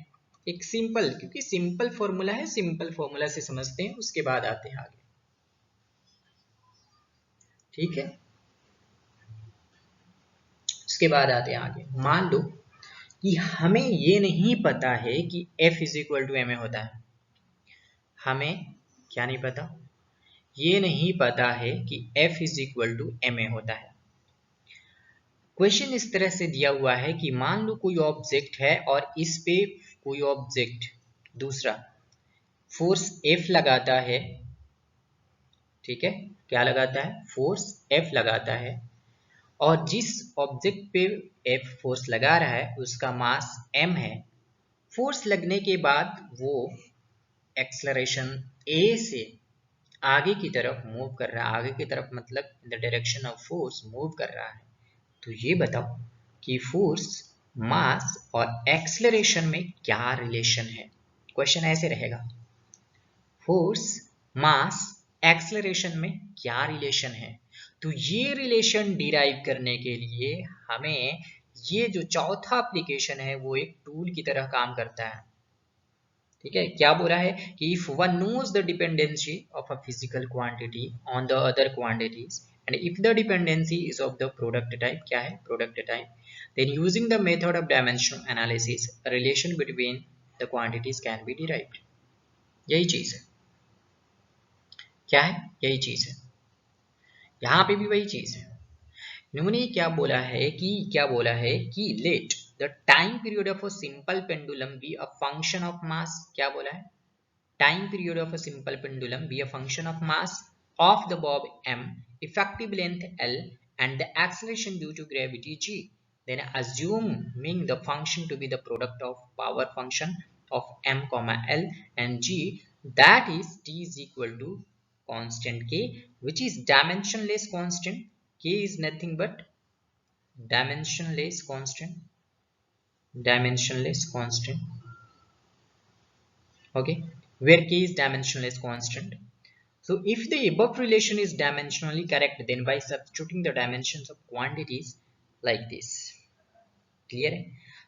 Speaker 1: एक सिंपल, क्योंकि सिंपल फॉर्मूला है, सिंपल फॉर्मूला से समझते हैं, उसके बाद आते हैं आगे। ठीक है, उसके बाद आते हैं आगे। मान लो कि हमें ये नहीं पता है कि F is equal to M A होता है। हमें क्या नहीं पता? ये नहीं पता है कि F is equal to M A होता है। क्वेश्चन इस तरह से दिया हुआ है कि मान लो कोई ऑब्जेक्ट है और इस पे कोई ऑब्जेक्ट दूसरा फोर्स F लगाता है। ठीक है, क्या लगाता है? फोर्स F लगाता है, और जिस ऑब्जेक्ट पे F फोर्स लगा रहा है उसका मास m है। फोर्स लगने के बाद वो एक्सलरेशन a से आगे की तरफ मूव कर रहा है। आगे की तरफ मतलब in the direction of force move कर रहा है। तो ये बताओ कि फोर्स, मास और एक्सलरेशन में क्या रिलेशन है? क्वेश्चन ऐसे रहेगा, फोर्स, मास, एक्सलरेशन में क्या रिलेशन है? तो ये रिलेशन डिराइव करने के लिए हमें ये जो चौथा एप्लीकेशन है वो एक टूल की तरह काम करता है। ठीक है, क्या बोला है कि if one knows the dependency of a physical quantity on the other quantities and if the dependency is of the product type, क्या है? Product type, then using the method of dimension analysis relation between the quantities can be derived. यही चीज है। क्या है? यही चीज है। यहाँ पे भी वही चीज है। इन्होंने क्या बोला है कि, क्या बोला है कि let the time period of a simple pendulum be a function of mass. क्या बोला है? Time period of a simple pendulum be a function of mass of the Bob m, effective length l, and the acceleration due to gravity g. Then assuming the function to be the product of power function of m comma l and g, that is t is equal to constant k, which is dimensionless constant. K is nothing but dimensionless constant, dimensionless constant. Okay, where k is dimensionless constant. So if the above relation is dimensionally correct, then by substituting the dimensions of quantities like this, clear है?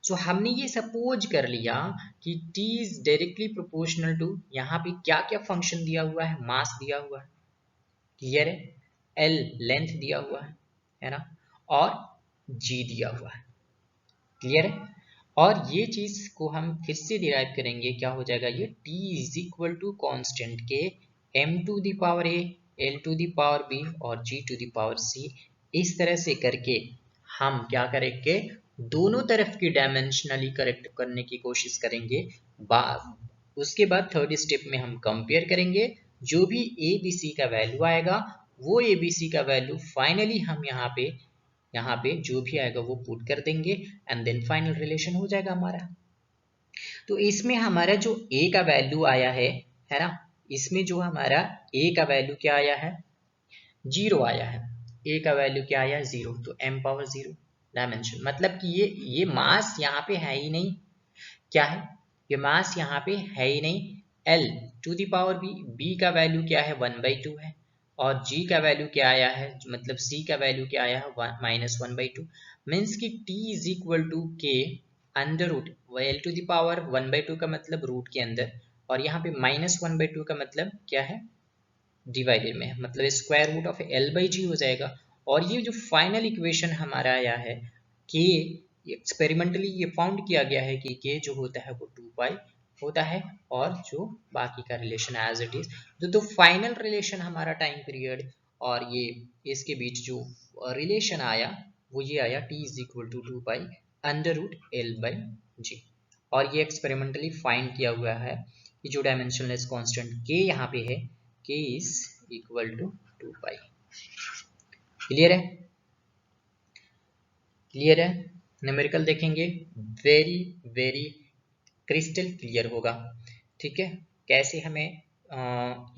Speaker 1: So हमने ये suppose कर लिया कि t is directly proportional to, यहाँ पे क्या क्या फंक्शन दिया हुआ है? मास दिया हुआ है, क्लियर है, l लेंथ दिया हुआ है ना, और g दिया हुआ है, क्लियर है। और ये चीज को हम फिर से डिराइव करेंगे, क्या हो जाएगा ये? t is equal to constant के m to the power a, l to the power b और g to the power c। इस तरह से करके हम क्या करेंगे? दोनों तरफ की डायमेंशनली करेक्ट करने की कोशिश करेंगे। उसके बाद थर्ड स्टेप में हम कंपेयर करेंगे। जो भी ए बी सी का वैल्यू आएगा वो ए बी सी का वैल्यू फाइनली हम यहाँ पे जो भी आएगा वो पुट कर देंगे एंड देन फाइनल रिलेशन हो जाएगा हमारा। तो इसमें हमारा जो a का वैल्यू आया है ना, इसमें जो हमारा a का वैल्यू क्या आया है? 0 आया है। a का वैल्यू क्या आया? 0। तो m पावर 0 डायमेंशन, मतलब कि ये मास यहाँ पे है ही नहीं। क्या है? ये मास यहाँ पे है ही नहीं। l to the power b, b का वैल्यू क्या है? 1/2 है, और g का वैल्यू क्या आया है? मतलब c का वैल्यू क्या आया है? -1/2। मीन्स कि t is equal to k under root l to the power 1/2 का मतलब रूट के अंदर, और यहाँ पे -1/2 का मतलब क्या है? डिवाइडेड में, मतलब स्क्वायर रूट ऑफ l/g हो जाएगा। और ये जो फाइनल इक्वेशन हमारा आया है k, एक्सपेरिमेंटली ये फाउंड किया गया है कि k जो होता है वो 2π होता है, और जो बाकी का रिलेशन एज इट इज, तो फाइनल रिलेशन हमारा टाइम पीरियड और ये इसके बीच जो रिलेशन आया वो ये आया t is equal to 2π under root l/g। और ये एक्सपेरिमेंटली फाइंड किया हुआ है कि जो डायमेंशनलेस कांस्टेंट k यहाँ पे है, k is equal to 2π। Clear है? क्लियर है? न्यूमेरिकल देखेंगे वेरी वेरी क्रिस्टल क्लियर होगा। ठीक है, कैसे हमें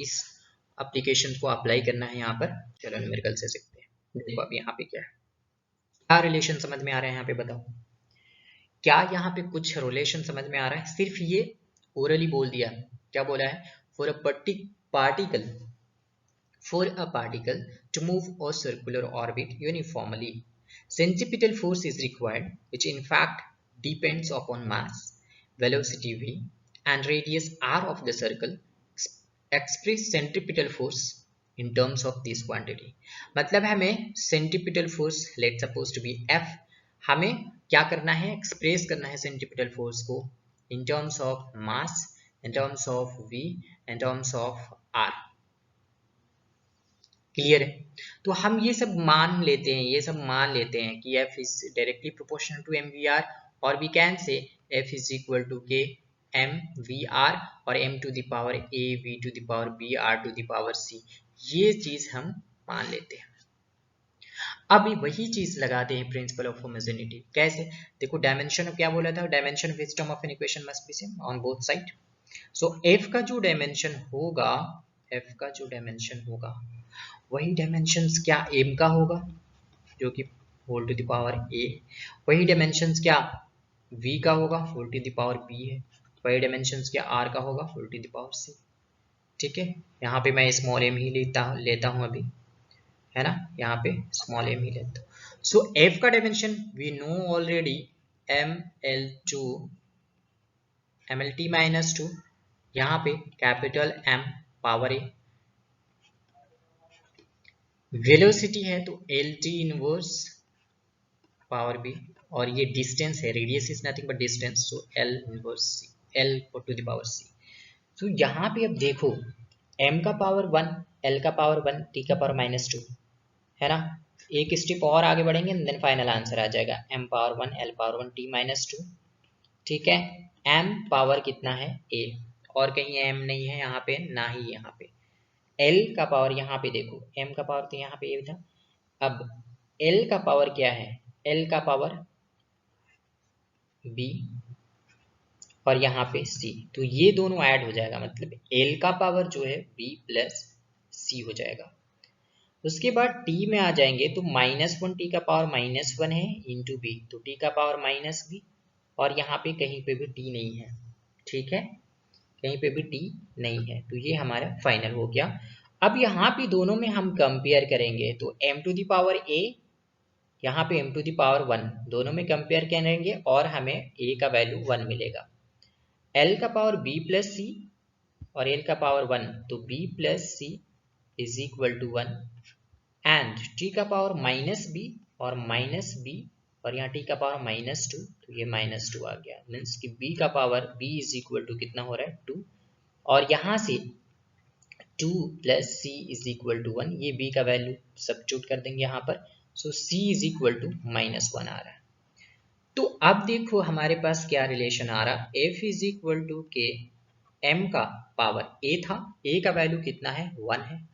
Speaker 1: इस एप्लीकेशन को अप्लाई करना है यहाँ पर, चलो न्यूमेरिकल से सीखते हैं। देखो अब यहाँ पे क्या है, क्या रिलेशन समझ में आ रहा है यहाँ पे बताओ, क्या यहाँ पे कुछ रिलेशन समझ में आ रहा है? सिर्फ ये ओरली बोल दिया, क्या बोला है, for a particle to move a circular orbit uniformly, centripetal force is required, which in fact depends upon mass, velocity v, and radius r of the circle. Express centripetal force in terms of this quantity. मतलब हमें centripetal force let suppose to be F, हमें क्या करना है, express करना है centripetal force को in terms of mass, in terms of v, in terms of r. Clear है? तो हम ये सब मान लेते हैं, ये सब मान लेते हैं कि F is directly proportional to mvr, और we can say F is equal to k mvr और m to the power a v to the power b r to the power c, ये चीज हम मान लेते हैं। अभी वही चीज लगाते हैं प्रिंसिपल ऑफ होमोजेनिटी। कैसे? देखो डायमेंशन क्या बोला था, dimension of system of an equation must be same on both side. So F का जो डायमेंशन होगा, F का जो डायमेंशन होगा वही डायमेंशंस क्या m का होगा, जो कि whole to the power a, वही डायमेंशंस क्या v का होगा, whole to the power b है, वही डायमेंशंस क्या r का होगा, whole to the power c। ठीक है, यहाँ पे मैं स्मॉल m ही लेता हूँ अभी, है ना, यहाँ पे स्मॉल m ही लेता हूँ। सो f का dimension we know already ml2 mlt minus 2, यहाँ पे capital M power a, velocity है तो lt इनवर्स पावर b, और ये डिस्टेंस है, radius is nothing but distance, so l inverse c, l to the power c। तो यहाँ पे अब देखो m का पावर 1, l का पावर 1, t का पावर माइनस 2, है ना, एक स्टेप और आगे बढ़ेंगे देन फाइनल आंसर आ जाएगा m power 1, l power 1, t minus 2। ठीक है, m पावर कितना है a, और कहीं m नहीं है यहाँ पे, ना ही यहाँ पे। l का पावर यहाँ पे देखो, m का पावर तो यहाँ पे a था, अब l का पावर क्या है, l का पावर b और यहाँ पे c, तो ये दोनों ऐड हो जाएगा, मतलब l का पावर जो है b प्लस c हो जाएगा। उसके बाद t में आ जाएंगे तो -1 t का पावर -1 है इंटू b, तो t का पावर -b, और यहाँ पे कहीं पे भी t नहीं है। ठीक है, कहीं पे भी t नहीं है, तो ये हमारा फाइनल हो गया। अब यहाँ पे दोनों में हम कंपेयर करेंगे तो m to the power a, यहाँ पे m टू द पावर 1, दोनों में कंपेयर करेंगे और हमें a का वैल्यू 1 मिलेगा। l का पावर b प्लस c और l का पावर 1, तो b plus c is equal to 1, and t का पावर -b और -b, और यहाँ t का पावर -2, तो ये -2 आ गया, मीन्स कि b का power b is equal to कितना हो रहा है 2, और यहाँ से 2 plus c is equal to 1, ये b का वैल्यू सब्स्टिट्यूट कर देंगे यहाँ पर, सो c इज इक्वल टू -1 आ रहा है। तो अब देखो हमारे पास क्या रिलेशन आ रहा, f इज इक्वल टू के m का पावर a था, a का वैल्यू कितना है 1 है,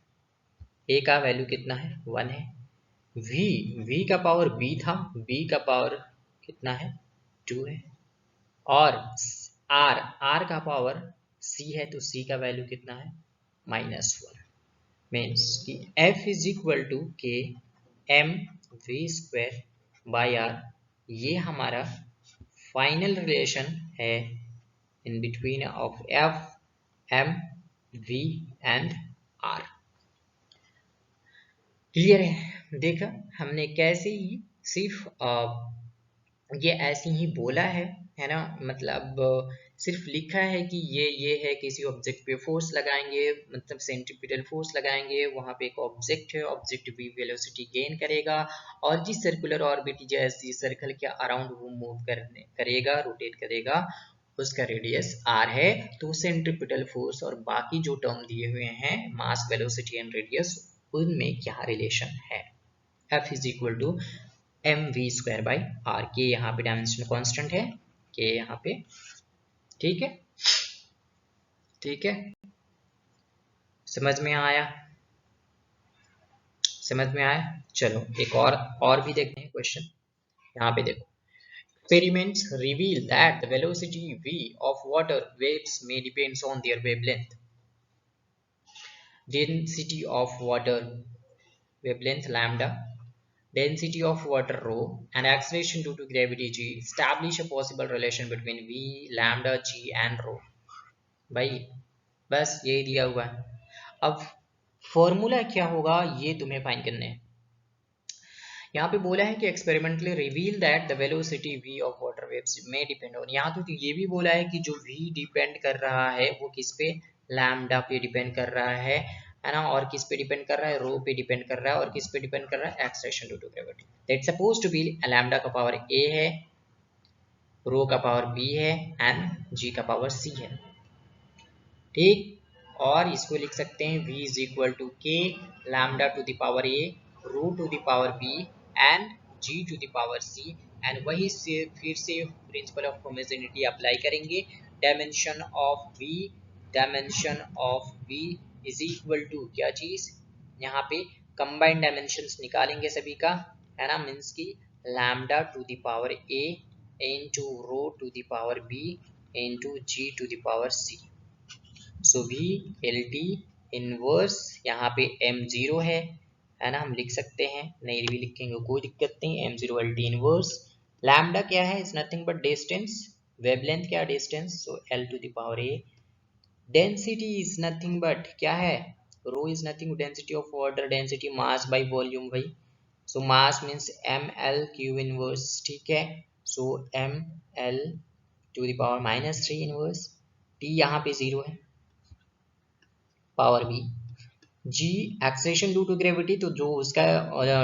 Speaker 1: a का वैल्यू कितना है 1 है, v का पावर b था, b का पावर कितना है 2 है, और r का पावर c है, तो c का वैल्यू कितना है -1, मीन्स कि f इज इक्वल टू के m v square by r, ये हमारा फाइनल रिलेशन है in between of f m v and r। Clear है? देखा हमने कैसे ही सिर्फ ये ऐसे ही बोला है ना, मतलब सिर्फ लिखा है कि ये है, किसी ऑब्जेक्ट पे फोर्स लगाएंगे, मतलब सेंट्रीपिटल फोर्स लगाएंगे, वहां पे एक ऑब्जेक्ट है, ऑब्जेक्ट भी वेलोसिटी गेन करेगा, और जिस सर्कुलर ऑर्बिट जैसे सर्कल के अराउंड वो मूव करेगा, रोटेट करेगा, उसका रेडियस r है, तो सेंट्रीपिटल फोर्स और बाकी जो टर्म दिए हुए हैं मास, वेलोसिटी एंड रेडियस, उनमें क्या रिलेशन है। F is equal to mv square by r, के यहाँ पे डायमेंशन कांस्टेंट है, के यहाँ पे। ठीक है, ठीक है, समझ में आया, समझ में आया। चलो एक और भी देखते हैं क्वेश्चन। यहाँ पे देखो, experiments reveal that the velocity v of water waves may depends on their wavelength, density of water wavelength lambda, density of water rho, and acceleration due to gravity g. Establish a possible relation between v, lambda, g and rho. भाई बस यही दिया हुआ है। अब formula क्या होगा ये तुम्हें फाइंड करना है। यहाँ पे बोला है कि experimentally reveal that the velocity v of water waves में डिपेंड ऑन, यहाँ तो ये भी बोला है कि जो v डिपेंड कर रहा है वो किस पे, लैम्डा पे डिपेंड कर रहा है ना, और किस पे डिपेंड कर रहा है, रो पे डिपेंड कर रहा है, और किस पे डिपेंड कर रहा है, acceleration due to gravity. That's suppose to be lambda का पावर a है, रो का पावर b है एंड g का पावर c है, ठीक। और इसको लिख सकते हैं v is equal to K lambda to the power a, rho to the power b and g to the power c। And वही से फिर से प्रिंसिपल ऑफ होमोजेनिटी अप्लाई करेंगे। Dimension of v is equal to क्या चीज, यहाँ पे combined dimensions निकालेंगे सभी का, है ना, मीन्स की lambda to the power a into rho to the power b into g to the power c। So भी एल टी इनवर्स, यहाँ पे m0 है ना, हम लिख सकते हैं, नहीं भी लिखेंगे कोई दिक्कत नहीं, m0 L T inverse. Lambda क्या है, is nothing but distance, wavelength क्या distance, so l to the power a। Density is nothing but क्या है, rho is nothing density of water, density mass by volume भाई, so mass means ml cube inverse, ठीक है। So ml to the power -3 inverse, t यहाँ पे 0 है, power b, g acceleration due to gravity, तो जो उसका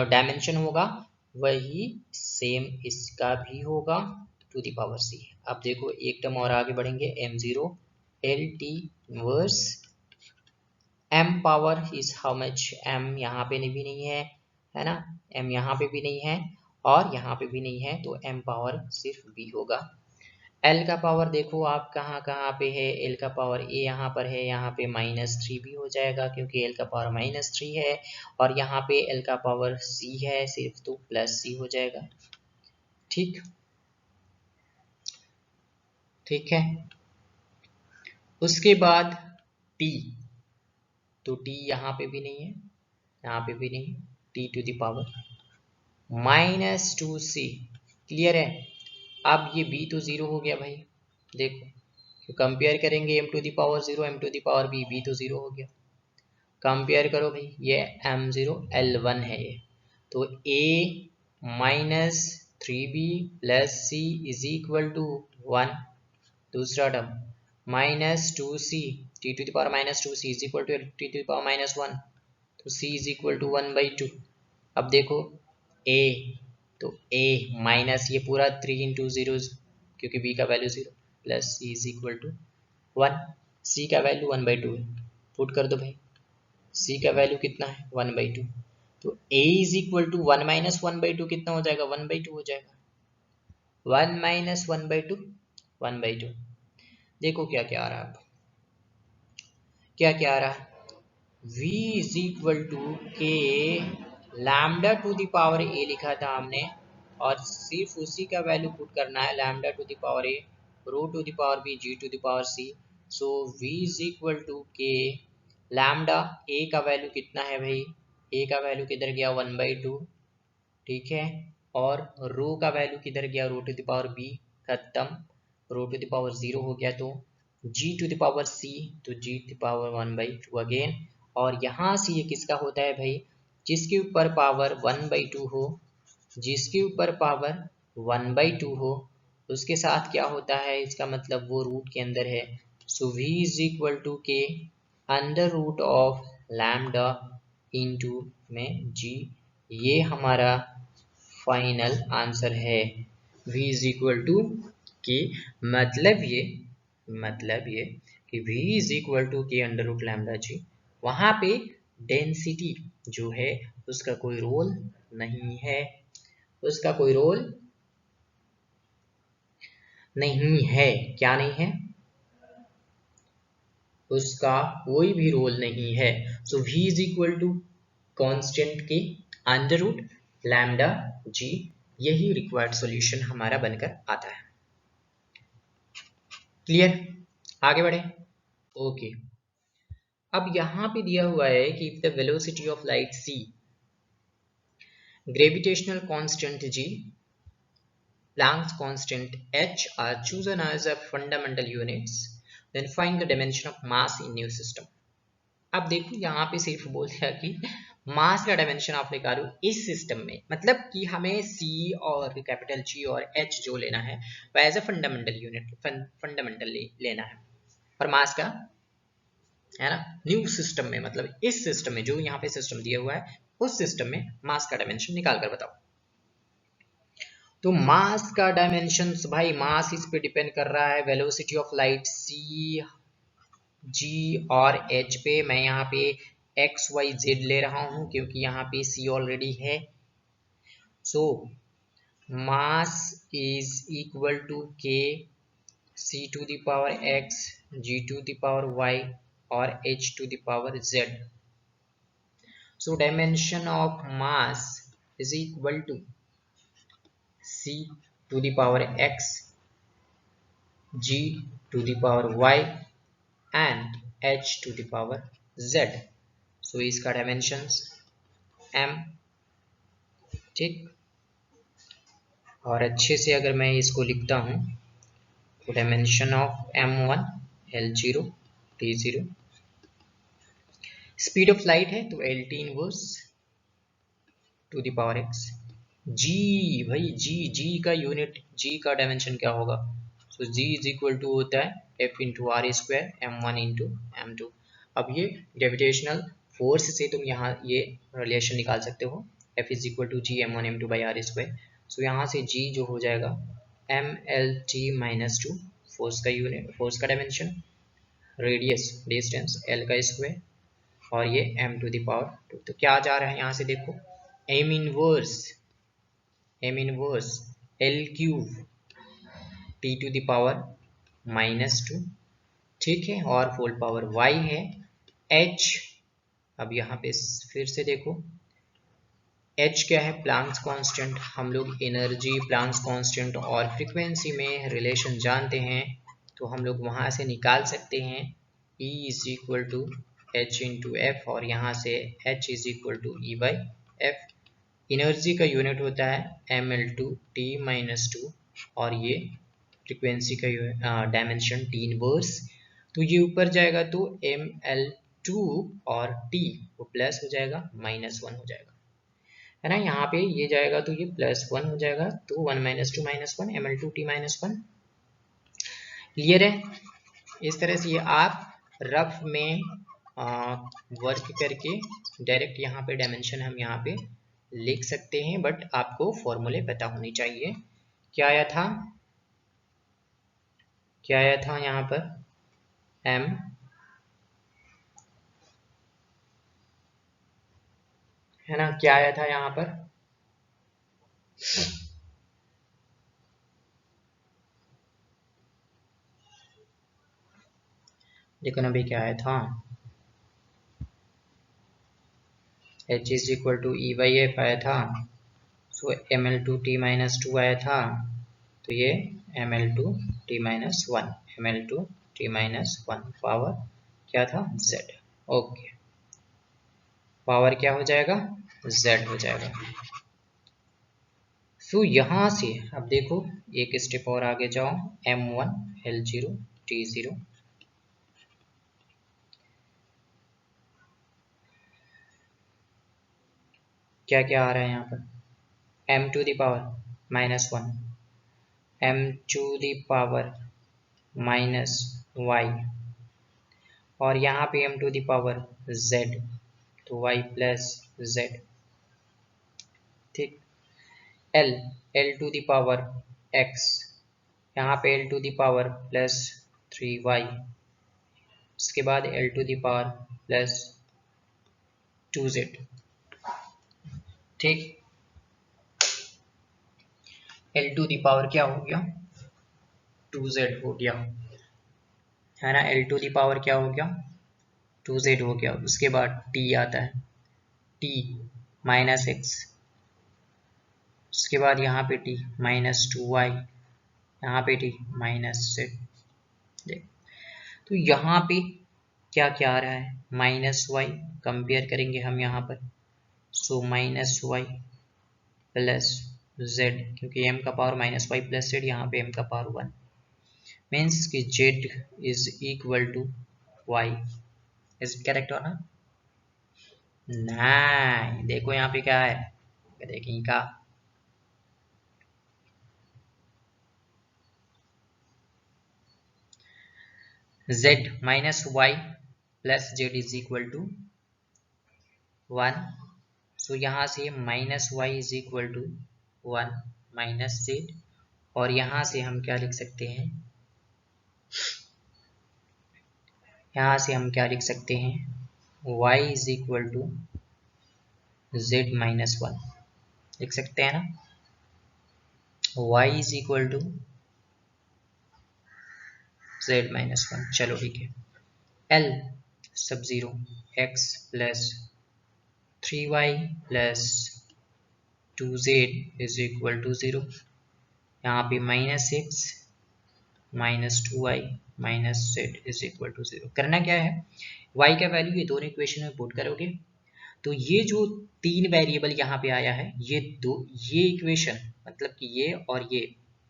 Speaker 1: डायमेंशन होगा वही सेम इसका भी होगा टू द पावर c। अब देखो एक टर्म और आगे बढ़ेंगे, m0 L T inverse, m power is how much, m यहाँ पे भी नहीं है ना, m यहाँ पे भी नहीं है और यहाँ पे भी नहीं है, तो m पावर सिर्फ b होगा। L का पावर देखो आप कहाँ कहाँ पे है, L का पावर A यहाँ पर है, यहाँ पे -3 भी हो जाएगा क्योंकि L का पावर -3 है, और यहाँ पे L का पावर C है सिर्फ, तो +C हो जाएगा, ठीक, ठीक है। उसके बाद T, तो T यहाँ पे भी नहीं है, यहाँ पे भी नहीं, T to the power -2C, clear है। अब ये B तो 0 हो गया भाई, देखो तो कंपेयर करेंगे m to the power 0 m to the power b, b तो 0 हो गया, कंपेयर करो भाई, ये m0 L1 है ये, तो a -3b plus c is equal to 1, दूसरा term -2c t to the power -2c is equal to t to the power -1, तो c इज इक्वल टू 1/2। अब देखो a, तो a माइनस ये पूरा 3 इंटू 0 क्योंकि b का value 0 plus c is equal to 1, c का वैल्यू 1/2 है, पुट कर दो भाई, c का वैल्यू कितना है 1/2, तो a is equal to 1 minus 1/2 कितना हो जाएगा, 1/2 हो जाएगा, 1 माइनस 1/2 1/2। देखो क्या क्या आ रहा है, अब क्या क्या आ रहा है, v is equal to K lambda to the power a लिखा था हमने, और सिर्फ उसी का वैल्यू पुट करना है, lambda to the power a rho to the power b g to the power c। So v is equal to K lambda, a का वैल्यू कितना है भाई, a का वैल्यू किधर गया 1/2, ठीक है, और रो का वैल्यू किधर गया, रो टू द पावर b खत्म, रो टू द पावर 0 हो गया, तो g to the power c, तो g to the power 1/2 again, और यहाँ से ये किसका होता है भाई, जिसके ऊपर पावर 1/2 हो, जिसके ऊपर पावर 1/2 हो उसके साथ क्या होता है, इसका मतलब वो रूट के अंदर है, so v is equal to K under root of lambda into में g, ये हमारा फाइनल आंसर है, v is equal to K, मतलब ये कि v is equal to K under root lambda G, वहां पे डेंसिटी जो है उसका कोई रोल नहीं है, उसका कोई रोल नहीं है, क्या नहीं है, उसका कोई भी रोल नहीं है। So v is equal to constant K under root lambda G, यही रिक्वायर्ड सॉल्यूशन हमारा बनकर आता है। क्लियर, आगे बढ़े। ओके, अब यहां पे दिया हुआ है कि if the velocity of light c, gravitational constant g, Planck's constant h are chosen as a fundamental units, then find the dimension of mass in new system। अब देखो यहाँ पे सिर्फ बोल दिया कि मास का डायमेंशन आप निकालो इस सिस्टम में, मतलब कि हमें c और कैपिटल G और h जो लेना है वो as a fundamental unit, fundamental लेना है, और मास का है ना न्यू सिस्टम में, मतलब इस सिस्टम में जो यहाँ पे सिस्टम दिया हुआ है उस सिस्टम में मास का डायमेंशन निकाल कर बताओ। तो मास का डायमेंशन भाई, मास इस पे डिपेंड कर रहा है velocity of light c, g और h पे। मैं यहाँ पे x y z ले रहा हूँ क्योंकि यहाँ पे c ऑलरेडी है। So mass is equal to k c to the power x, g to the power y और h to the power z। So dimension of mass is equal to c to the power x, g to the power y and h to the power z। सो इसका dimensions m, ठीक। और अच्छे से अगर मैं इसको लिखता हूँ तो dimension of m1 l0 t0, speed of light है तो lt inverse to the power x। g भाई, g का यूनिट, g का डायमेंशन क्या होगा? So g is equal to होता है f into R square m1 into m2। अब ये ग्रेविटेशनल फोर्स से तुम यहाँ ये रिलेशन निकाल सकते हो, f is equal to G m1 m2 by R square. So यहाँ से g जो हो जाएगा mlt माइनस 2, फोर्स का यूनिट, फोर्स का डायमेंशन, रेडियस डिस्टेंस l का स्क्वायर, और ये m टू द पावर 2। तो क्या जा रहा है यहाँ से देखो, m inverse l cube t to the power minus 2, ठीक है, और फुल पावर y है h। अब यहाँ पे फिर से देखो h क्या है, प्लैंक्स कांस्टेंट। हम लोग एनर्जी, प्लैंक्स कांस्टेंट और फ्रीक्वेंसी में रिलेशन जानते हैं, तो हम लोग वहां से निकाल सकते हैं E is equal to h into F, और यहाँ से h is equal to E by F. Energy का यूनिट होता है ml2 t माइनस 2, और ये फ्रीक्वेंसी का डायमेंशन t इनवर्स। तो ये ऊपर जाएगा तो ml2 और t वो प्लस हो जाएगा, माइनस 1 हो जाएगा, है ना। यहाँ पे ये जाएगा तो ये प्लस 1 हो जाएगा, तो 1 minus 2 minus 1 ml2 t minus 1। Clear है? इस तरह से ये आप रफ में वर्क करके डायरेक्ट यहाँ पे डायमेंशन हम यहाँ पे लिख सकते हैं, बट आपको फॉर्मूले पता होनी चाहिए। क्या आया था, क्या आया था यहाँ पर, m है ना, क्या आया था यहाँ पर, देखो ना भाई क्या आया था, h is equal to E by F आया था। सो ml2t माइनस 2 आया था, तो ये ml2t minus 1, ml2t minus 1 power क्या था, z। ओके, पावर क्या हो जाएगा, z हो जाएगा। सो यहाँ से अब देखो एक स्टेप और आगे जाओ, m1 l0 t0, क्या क्या आ रहा है यहाँ पर, m to the power minus 1, m to the power minus y, और यहाँ पे m to the power z, तो y प्लस z, ठीक। l to the power x, यहाँ पे l to the power plus 3y, इसके बाद l to the power plus 2z, ठीक। l टू द पावर क्या हो गया, 2z हो गया, है ना। l टू द पावर क्या हो गया, 2z हो गया। उसके बाद t आता है, t माइनस x, उसके बाद यहाँ पे t -2y, यहाँ पे t -z। देख, तो यहाँ पे क्या क्या आ रहा है, -y कंपेयर करेंगे हम यहाँ पर, सो -y प्लस z, क्योंकि m का पावर -y प्लस z, यहाँ पे m का पावर 1, मीन्स कि z is equal to y। Is correct और ना? नहीं, देखो यहाँ पे क्या है, देखें का z -y plus z is equal to 1। So यहाँ से -y is equal to 1 minus z, और यहाँ से हम क्या लिख सकते हैं, यहाँ से हम क्या लिख सकते हैं, y is equal to z -1 लिख सकते हैं ना, y is equal to z -1। चलो ठीक है, l सब 0, x plus 3y plus 2z is equal to 0, यहाँ पे -x -2y -z is equal to 0। करना क्या है, y का वैल्यू ये दोनों इक्वेशन में पुट करोगे, तो ये जो तीन वेरिएबल यहाँ पे आया है, ये इक्वेशन मतलब कि ये और ये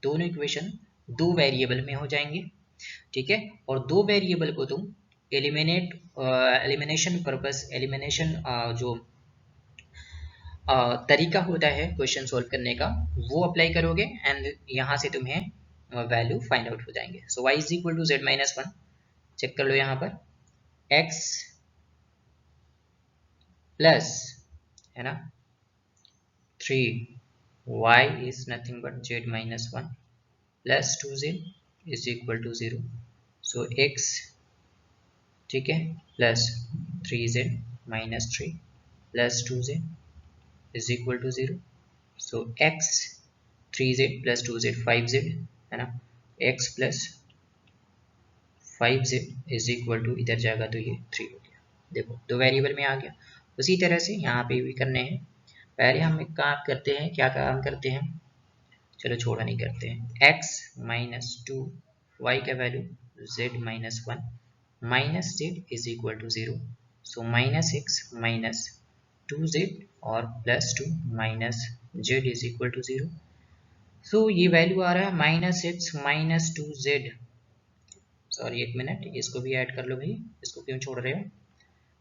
Speaker 1: दोनों इक्वेशन दो वेरिएबल में हो जाएंगे, ठीक है। और दो वेरिएबल को तुम एलिमिनेशन जो तरीका होता है क्वेश्चन सॉल्व करने का, वो अप्लाई करोगे एंड यहाँ से तुम्हें वैल्यू फाइंड आउट हो जाएंगे। So y is equal to z -1, check कर लो यहाँ पर, x प्लस है ना 3y is nothing but z -1 plus 2z is equal to 0। So x, ठीक है, plus 3z -3 plus 2z is equal to 0। So x 3z plus 2z 5z है ना, x plus 5z is equal to, इधर जाएगा तो ये 3 हो गया। देखो दो वेरिएबल में आ गया। उसी तरह से यहाँ पे भी करने हैं, पहले हम एक काम करते हैं, क्या काम करते हैं, चलो छोड़ा नहीं करते हैं, x -2 y का value z -1 minus z is equal to 0। So -x -2z और +2 minus z is equal to 0। So ये वैल्यू आ रहा है -x -2z, सॉरी एक मिनट, इसको भी ऐड कर लो भाई, इसको क्यों छोड़ रहे हो,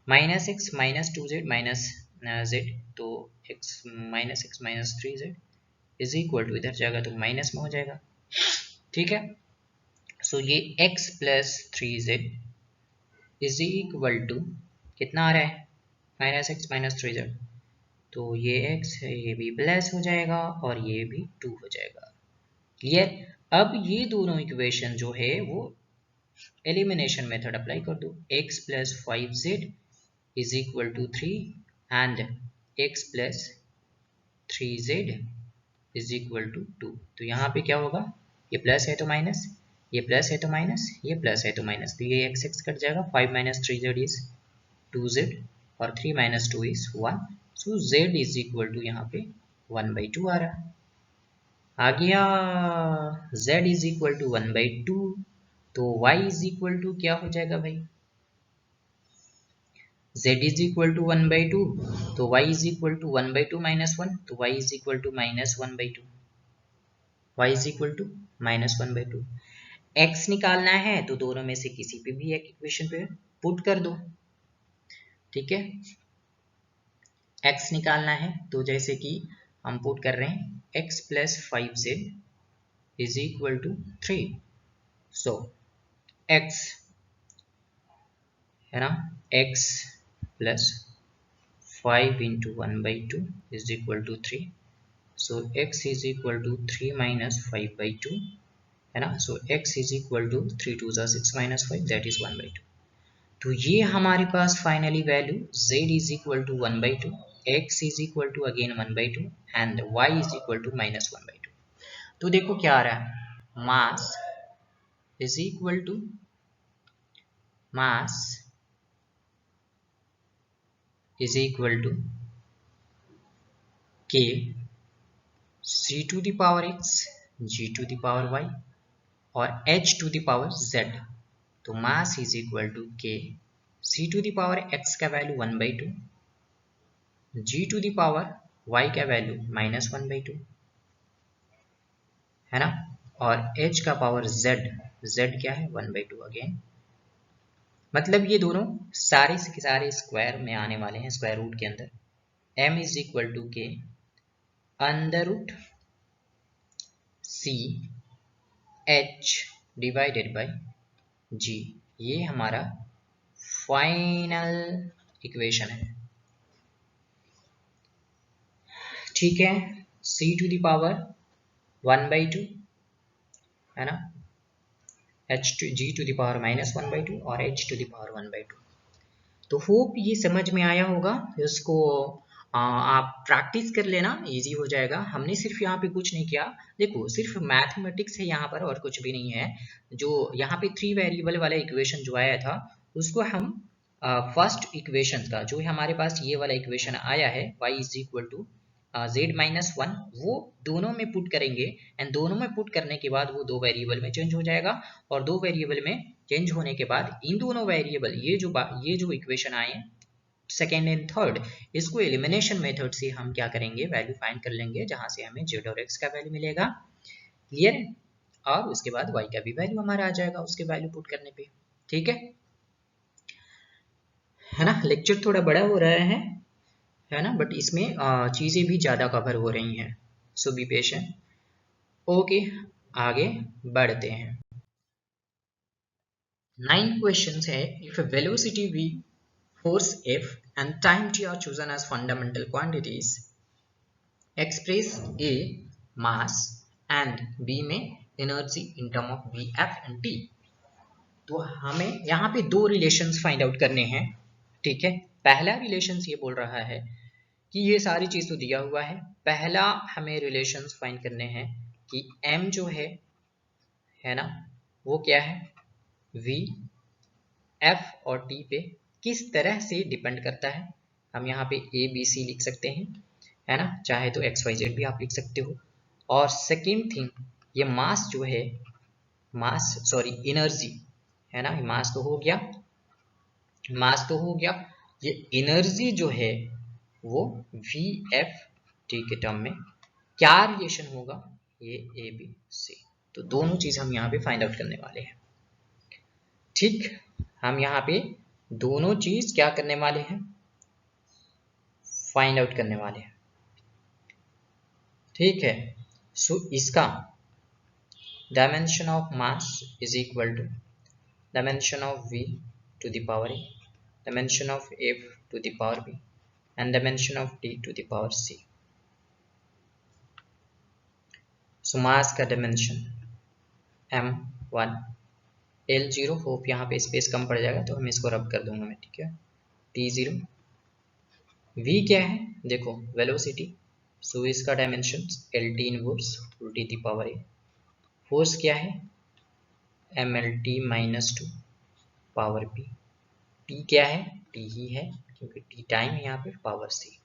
Speaker 1: -x -2z माइनस z, तो x -3z is equal to, इधर जाएगा तो माइनस में हो जाएगा, ठीक है। सो ये x plus 3z is equal to कितना आ रहा है, -x -3z, तो ये x है, ये भी प्लस हो जाएगा और ये भी 2 हो जाएगा। क्लियर? अब ये दोनों इक्वेशन जो है वो एलिमिनेशन मेथड अप्लाई कर दो, x plus 5z is equal to 3 and x plus 3z is equal to 2। तो यहाँ पे क्या होगा, ये प्लस है तो माइनस, ये प्लस है तो माइनस, ये प्लस है तो माइनस, तो ये x कट जाएगा, 5 - 3z इज 2z और 3 - 2 is 1। So z is equal to यहाँ पे 1/2 आ रहा है, आ गया। z इज इक्वल टू 1/2, तो y इज इक्वल टू क्या हो जाएगा भाई, z इज इक्वल टू 1/2, तो y is equal to 1/2 minus 1, तो y is equal to -1/2, y is equal to -1/2। x निकालना है तो दोनों में से किसी पे भी एक इक्वेशन पे पुट कर दो, ठीक है। x निकालना है तो जैसे कि हम पुट कर रहे हैं, x plus 5z is equal to 3। So x है ना, x plus 5 into 1/2 is equal to 3। So x is equal to 3 minus 5/2 है ना, so x is equal to 3 2 6 minus 5 that is 1/2। तो ये हमारे पास finally value z is equal to 1/2, x is equal to again 1/2 and y is equal to -1/2। तो देखो क्या आ रहा है, mass is equal to mass is equal to k c to the power x, g to the power y और h to the power z। तो mass is equal to k, c to the power x का value 1/2, g to the power y का value -1/2 है ना, और h का power z, z क्या है 1/2 अगेन। मतलब ये दोनों सारे के सारे स्क्वायर में आने वाले हैं, स्क्वायर रूट के अंदर। m is equal to k under root c h divided by g। ये हमारा फाइनल इक्वेशन है, ठीक है। c टू द पावर 1/2 है ना, g टू द पावर -1/2 और h टू द पावर 1/2। तो होप ये समझ में आया होगा। इसको आप प्रैक्टिस कर लेना, इजी हो जाएगा। हमने सिर्फ यहाँ पे कुछ नहीं किया, देखो सिर्फ मैथमेटिक्स है यहाँ पर और कुछ भी नहीं है। जो यहाँ पे 3 वेरिएबल वाला इक्वेशन जो आया था उसको हम फर्स्ट इक्वेशन का जो हमारे पास ये वाला इक्वेशन आया है y is equal to z-1, वो दोनों में पुट करेंगे एंड दोनों में पुट करने के बाद वो 2 वेरिएबल में चेंज हो जाएगा और 2 वेरिएबल में चेंज होने के बाद इन दोनों वेरिएबल ये जो इक्वेशन आए सेकेंड एंड थर्ड, इसको एलिमिनेशन मेथड से हम क्या करेंगे, वैल्यू फाइंड कर लेंगे जहां से हमें z और x का वैल्यू मिलेगा। क्लियर है? और उसके बाद y का भी वैल्यू हमारा आ जाएगा उसके वैल्यू पुट करने पे, ठीक है ना। लेक्चर थोड़ा बड़ा हो रहा है ना, बट इसमें चीजें भी ज्यादा कवर हो रही हैं, सो बी पेशेंट। ओके, आगे बढ़ते हैं। 9 क्वेश्चंस है। If velocity v, force F and time t are chosen as fundamental quantities, express A mass and B में energy in term of V, F and T। तो हमें यहाँ पे 2 रिलेशंस फाइंड आउट करने हैं, ठीक है। पहला रिलेशंस ये बोल रहा है कि ये सारी चीज तो दिया हुआ है। पहला हमें रिलेशंस फाइंड करने हैं कि M जो है ना, वो क्या है, V, F और T पे किस तरह से डिपेंड करता है। हम यहाँ पे A B C लिख सकते हैं, है ना, चाहे तो X Y Z भी आप लिख सकते हो। और सेकेंड थिंग, ये मास जो है, मास सॉरी एनर्जी है ना, मास तो हो गया, मास तो हो गया, ये एनर्जी जो है वो V F T के टर्म में क्या रिलेशन होगा, ये A B C। तो दोनों चीज हम यहाँ पे फाइंड आउट करने वाले हैं, ठीक। हम यहाँ पे दोनों चीज क्या करने वाले हैं, फाइंड आउट करने वाले हैं, ठीक है। सो इसका dimension of mass is equal to dimension of V to the power A, dimension of F to the power B and dimension of T to the power C। So mass का dimension m1 L0, hope यहाँ पे space कम पड़ जाएगा तो हम इसको रब कर दूंगा मैं, ठीक है। T0, V क्या है देखो वेलोसिटी, सो इसका dimension LT inverse T the power A। Force क्या है MLT -2 पावर P। T क्या है, T ही है क्योंकि T टाइम है यहाँ पे, पावर C।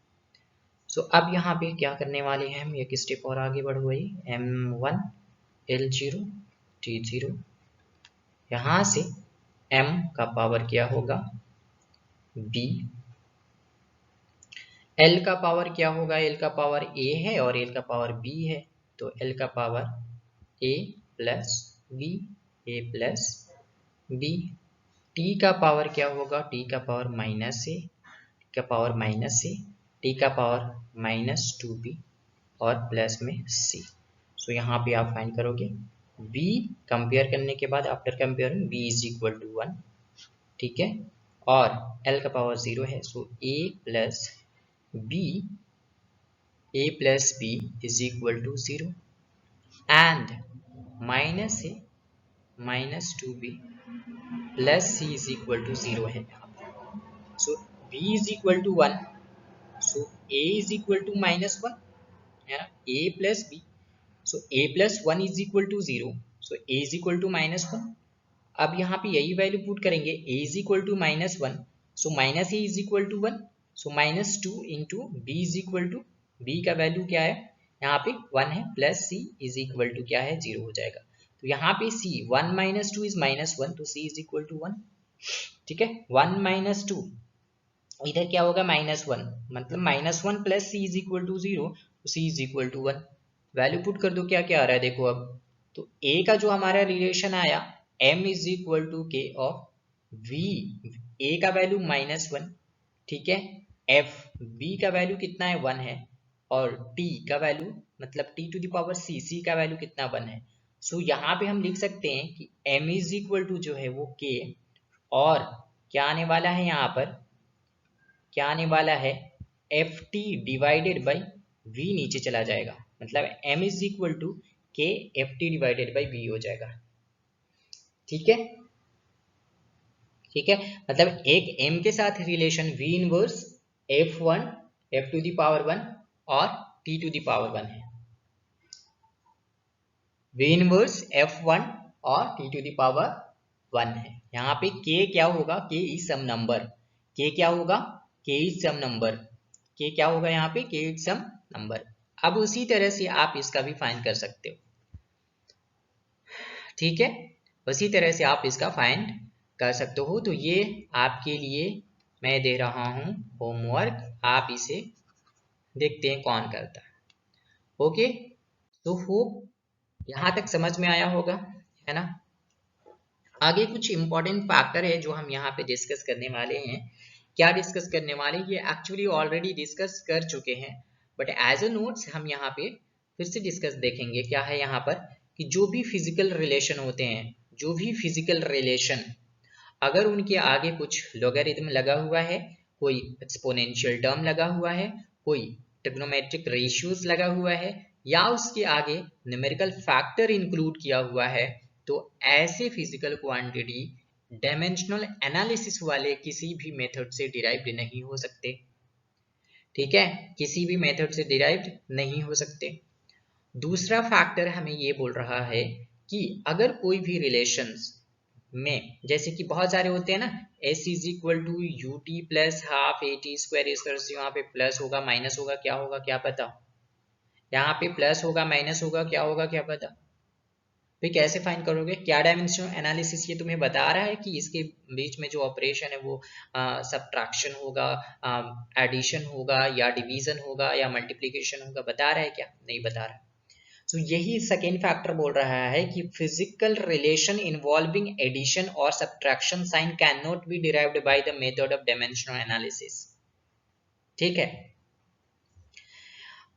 Speaker 1: सो अब यहाँ पे क्या करने वाले हैं हम, एक स्टेप और आगे बढ़ गई, M1 L0 T0, यहाँ से M का पावर क्या होगा B, L का पावर क्या होगा, L का पावर A है और L का पावर B है, तो L का power A plus B, A plus B। T का पावर क्या होगा, T का पावर माइनस A, का पावर माइनस A, T का पावर -2B और प्लस में C। सो यहाँ पे आप फाइंड करोगे B, कंपेयर करने के बाद after comparing B is equal to 1, ठीक है, और L का पावर 0 है, so A plus B is equal to 0 and minus A minus 2B plus C is equal to 0 है। So B is equal to 1, so A is equal to -1 है ना, A plus B, so A plus 1 is equal to 0, so A is equal to -1। अब यहाँ पे यही value put करेंगे, A is equal to -1, so minus A is equal to 1, so -2 into B is equal to, B का value क्या है यहाँ पे 1 है, plus C is equal to क्या है, 0 हो जाएगा। तो यहाँ पे सी 1 माइनस 2 इज -1, तो सी इज इक्वल टू 1। ठीक है, 1 माइनस 2, इधर क्या होगा, -1, मतलब -1 plus C is equal to 0, तो C is equal to 1। Value put कर दो, क्या क्या आ रहा है देखो अब। तो ए का जो हमारा रिलेशन आया, m इज इक्वल टू के ऑफ v, ए का वैल्यू -1, ठीक है, एफ बी का वैल्यू कितना है, 1 है, और टी का वैल्यू मतलब टी टू द पावर सी, सी का वैल्यू कितना, 1 है। सो यहाँ पे हम लिख सकते हैं कि m इज इक्वल टू जो है वो k, और क्या आने वाला है यहाँ पर, क्या आने वाला है, F T divided by V नीचे चला जाएगा, मतलब m is equal to K F T divided by V हो जाएगा। ठीक है, ठीक है, मतलब एक m के साथ relation v inverse f1 f to the power 1 और t टू द पावर 1 है, v इनवर्स f1 और t टू द पावर 1 है। यहाँ पे k क्या होगा, k is some number, k क्या होगा, k is some number, k क्या होगा यहाँ पे, k इज सम नंबर। अब उसी तरह से आप इसका भी फाइंड कर सकते हो। ठीक है, उसी तरह से आप इसका फाइंड कर सकते हो। तो ये आपके लिए मैं दे रहा हूं होमवर्क, आप इसे देखते हैं कौन करता है। ओके, तो होप यहाँ तक समझ में आया होगा, है ना। आगे कुछ इंपॉर्टेंट फैक्टर है जो हम यहाँ पे डिस्कस करने वाले हैं। क्या डिस्कस करने वाले, ये एक्चुअली ऑलरेडी डिस्कस कर चुके हैं, बट एज अ नोट्स हम यहाँ पे फिर से डिस्कस देखेंगे। क्या है यहाँ पर कि जो भी फिजिकल रिलेशन होते हैं, जो भी फिजिकल रिलेशन, अगर उनके आगे कुछ लॉगरिथम लगा हुआ है, कोई एक्सपोनेंशियल टर्म लगा हुआ है, कोई ट्रिग्नोमेट्रिक रेशियोज लगा हुआ है, या उसके आगे न्यूमेरिकल फैक्टर इंक्लूड किया हुआ है, तो ऐसे फिजिकल क्वांटिटी डायमेंशनल एनालिसिस वाले किसी भी मेथड से डिराइव्ड नहीं हो सकते। ठीक है, किसी भी मेथड से डिराइव्ड नहीं हो सकते। दूसरा फैक्टर हमें ये बोल रहा है कि अगर कोई भी रिलेशंस में, जैसे कि बहुत सारे होते हैं ना, s is equal to U T plus half A T square, इस तरह से वहां पे प्लस होगा माइनस होगा, क्या होगा क्या पता, यहाँ पे प्लस होगा माइनस होगा, क्या होगा क्या पता। फिर कैसे फाइंड करोगे, क्या डायमेंशनल एनालिसिस ये तुम्हें बता रहा है कि इसके बीच में जो ऑपरेशन है वो सब्ट्रैक्शन होगा, एडिशन होगा, या डिवीजन होगा, या मल्टीप्लिकेशन होगा, बता रहा है क्या, नहीं बता रहा। तो यही सेकेंड फैक्टर बोल रहा है कि फिजिकल रिलेशन इन्वॉल्विंग एडिशन और subtraction sign can not be derived by the method of dimensional analysis. ठीक है,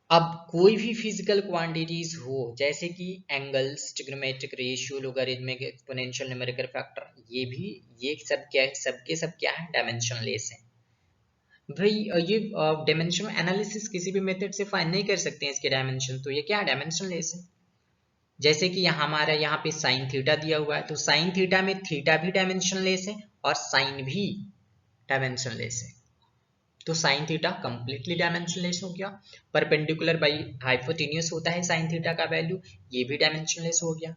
Speaker 1: अब कोई भी फिजिकल क्वांटिटीज हो, जैसे कि angles, trigonometric ratio, logarithmic, exponential, numerical factor, ये भी, ये सब क्या है, सबके सब क्या है, डायमेंशनलेस है। भाई ये डायमेंशनल एनालिसिस किसी भी मेथड से फाइंड नहीं कर सकते हैं इसके डायमेंशन, तो ये क्या है, डायमेंशनलेस है। जैसे कि यहाँ हमारा यहाँ पे साइन थीटा दिया हुआ है, तो साइन थीटा में थीटा भी डायमेंशनलेस है और साइन भी डायमेंशनलेस है, तो साइन थीटा कंप्लीटली डायमेंशनलेस हो गया। परपेंडिकुलर बाई हाइपोटेन्यूस होता है साइन थीटा का वैल्यू, ये भी डायमेंशनलेस हो गया।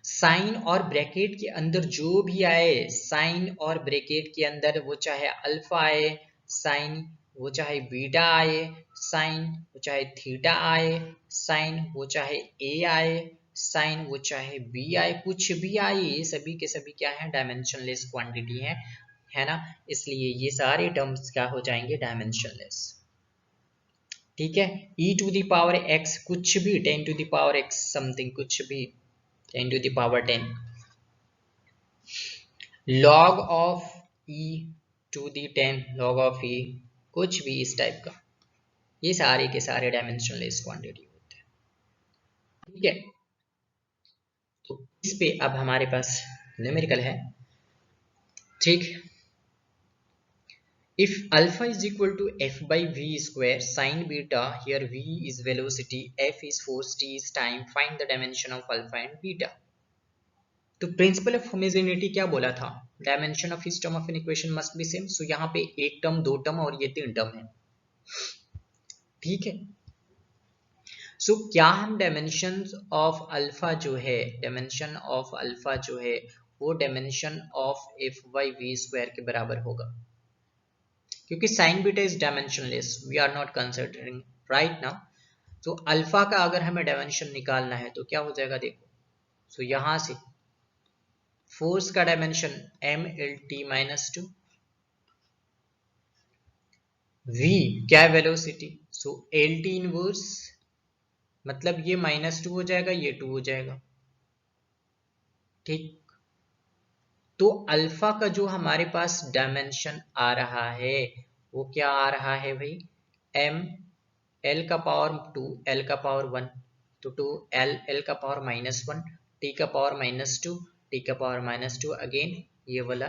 Speaker 1: साइन और ब्रैकेट के अंदर जो भी आए, साइन और ब्रैकेट के अंदर वो चाहे अल्फा आए साइन, वो चाहे बीटा आए साइन, वो चाहे थीटा आए साइन, वो चाहे ए आए साइन, वो चाहे बी आए, कुछ भी आए, ये सभी के सभी क्या है, डायमेंशनलेस क्वांटिटी है ना। इसलिए ये सारे टर्म्स क्या हो जाएंगे, डायमेंशनलेस। ठीक है, e to the power x कुछ भी, 10 to the power x something कुछ भी, 10 to the power 10, log of e to the 10, log of e, कुछ भी इस टाइप का, ये सारे के सारे डायमेंशनलेस क्वांटिटी होते हैं। ठीक है, तो इस पे अब हमारे पास न्यूमेरिकल है। ठीक, if alpha is equal to f by v square sin beta, here v is velocity, f is force, t is time, find the dimension of alpha and beta। तो प्रिंसिपल ऑफ होमोजेनिटी क्या बोला था, dimension of each term of an equation must be same. So यहाँ पे एक term, दो term और ये तीन टर्म है। ठीक है, सो क्या हम डायमेंशन ऑफ अल्फा जो है, डायमेंशन ऑफ अल्फा जो है वो dimension of F by V square के बराबर होगा, क्योंकि sine beta is dimensionless, we are not considering right now. तो अल्फा का अगर हमें डायमेंशन निकालना है तो क्या हो जाएगा, देखो। सो यहां से फोर्स का डायमेंशन mLT-2, v क्या वेलोसिटी, सो LT इनवर्स, मतलब ये -2 हो जाएगा, ये 2 हो जाएगा, ठीक। तो अल्फा का जो हमारे पास डायमेंशन आ रहा है वो क्या आ रहा है भाई, m l का पावर 2 l का पावर 1, तो 2 l का पावर -1, t का पावर -2, t का पावर -2, अगेन ये वाला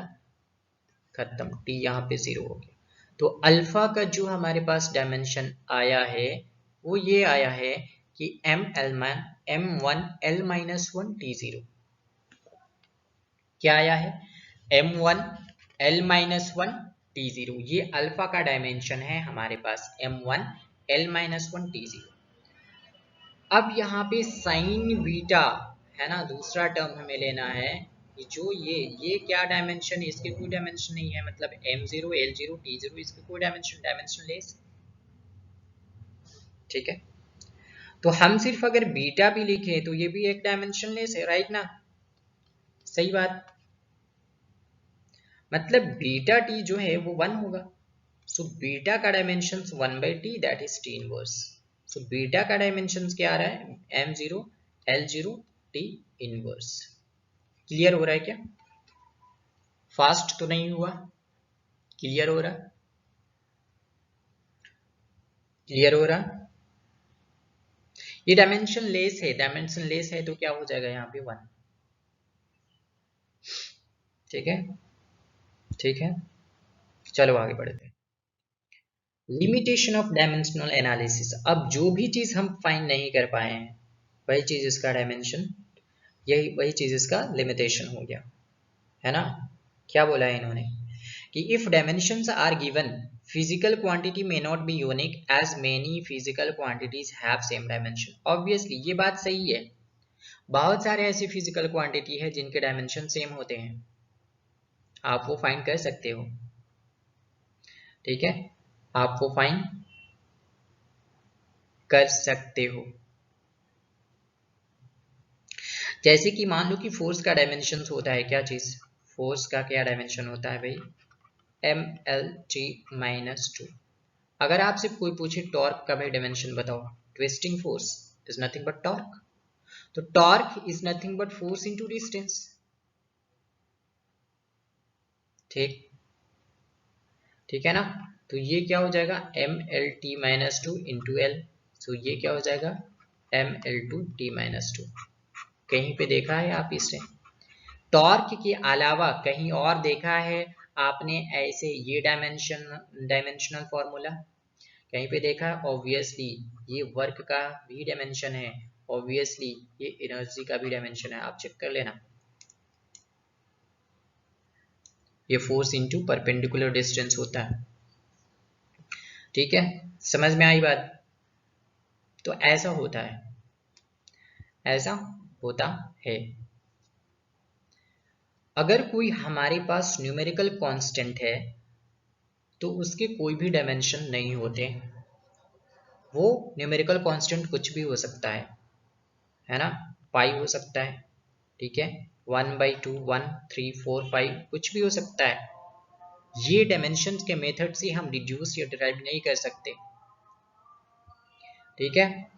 Speaker 1: खत्म, t यहाँ पे 0 हो गया। तो अल्फा का जो हमारे पास डायमेंशन आया है वो ये आया है कि m1 l-1 t0, क्या आया है, m1 l-1 t0, ये अल्फा का डायमेंशन है हमारे पास, m1 l-1 t0। अब यहाँ पे साइन बीटा है ना, दूसरा टर्म हमें लेना है कि जो ये क्या डायमेंशन है, इसके कोई डायमेंशन नहीं है, मतलब m0 l0 t0 इसके कोई डायमेंशन लेस, ठीक है। तो हम सिर्फ अगर बीटा भी लिखे तो ये भी एक डायमेंशन लेस है, राइट ना, सही बात, मतलब बीटा टी जो है वो 1 होगा। सो बीटा का dimension 1/t, that is t inverse. So beta का डायमेंशन क्या आ रहा है, m0 l0 t inverse. Clear हो रहा है क्या, फास्ट तो नहीं हुआ, क्लियर हो रहा, क्लियर हो रहा। ये डायमेंशन लेस है, डायमेंशन लेस है तो क्या हो जाएगा यहाँ पे 1, ठीक है, ठीक है। चलो आगे बढ़ते हैं। लिमिटेशन ऑफ डायमेंशनल एनालिसिस, अब जो भी चीज हम फाइंड नहीं कर पाए हैं वही चीज इसका डायमेंशन, यही वही चीज इसका लिमिटेशन हो गया, है ना। क्या बोला है इन्होंने कि if dimensions are given, physical quantity may not be unique as many physical quantities have same dimension. Obviously ये बात सही है, बहुत सारे ऐसी फिजिकल क्वांटिटी है जिनके डायमेंशन सेम होते हैं, आप वो फाइंड कर सकते हो, ठीक है, आप वो फाइंड कर सकते हो। जैसे कि मान लो कि फोर्स का डायमेंशन होता है, क्या चीज, फोर्स का क्या डायमेंशन होता है भाई, mLT-2। अगर आपसे कोई पूछे टॉर्क का भाई डायमेंशन बताओ, twisting force is nothing but torque, तो torque is nothing but force into distance, ठीक, ठीक है ना। तो ये क्या हो जाएगा, mLT-2 इंटू l, तो ये क्या हो जाएगा mL2T-2। कहीं पे देखा है आप इसे, टॉर्क के अलावा कहीं और देखा है आपने ऐसे ये डायमेंशनल फॉर्मूला, कहीं पे देखा है, ऑब्वियसली ये वर्क का भी डायमेंशन है, ऑब्वियसली ये एनर्जी का भी डायमेंशन है, आप चेक कर लेना, ये फोर्स इनटू परपेंडिकुलर डिस्टेंस होता है, ठीक है, समझ में आई बात। तो ऐसा होता है, ऐसा होता है। अगर कोई हमारे पास न्यूमेरिकल कांस्टेंट है तो उसके कोई भी डायमेंशन नहीं होते, वो न्यूमेरिकल कांस्टेंट कुछ भी हो सकता है ना, पाई हो सकता है, ठीक है, 1/2 1 3 4 5 कुछ भी हो सकता है, ये डायमेंशन के मेथड से हम डिड्यूस या डिराइव नहीं कर सकते, ठीक है।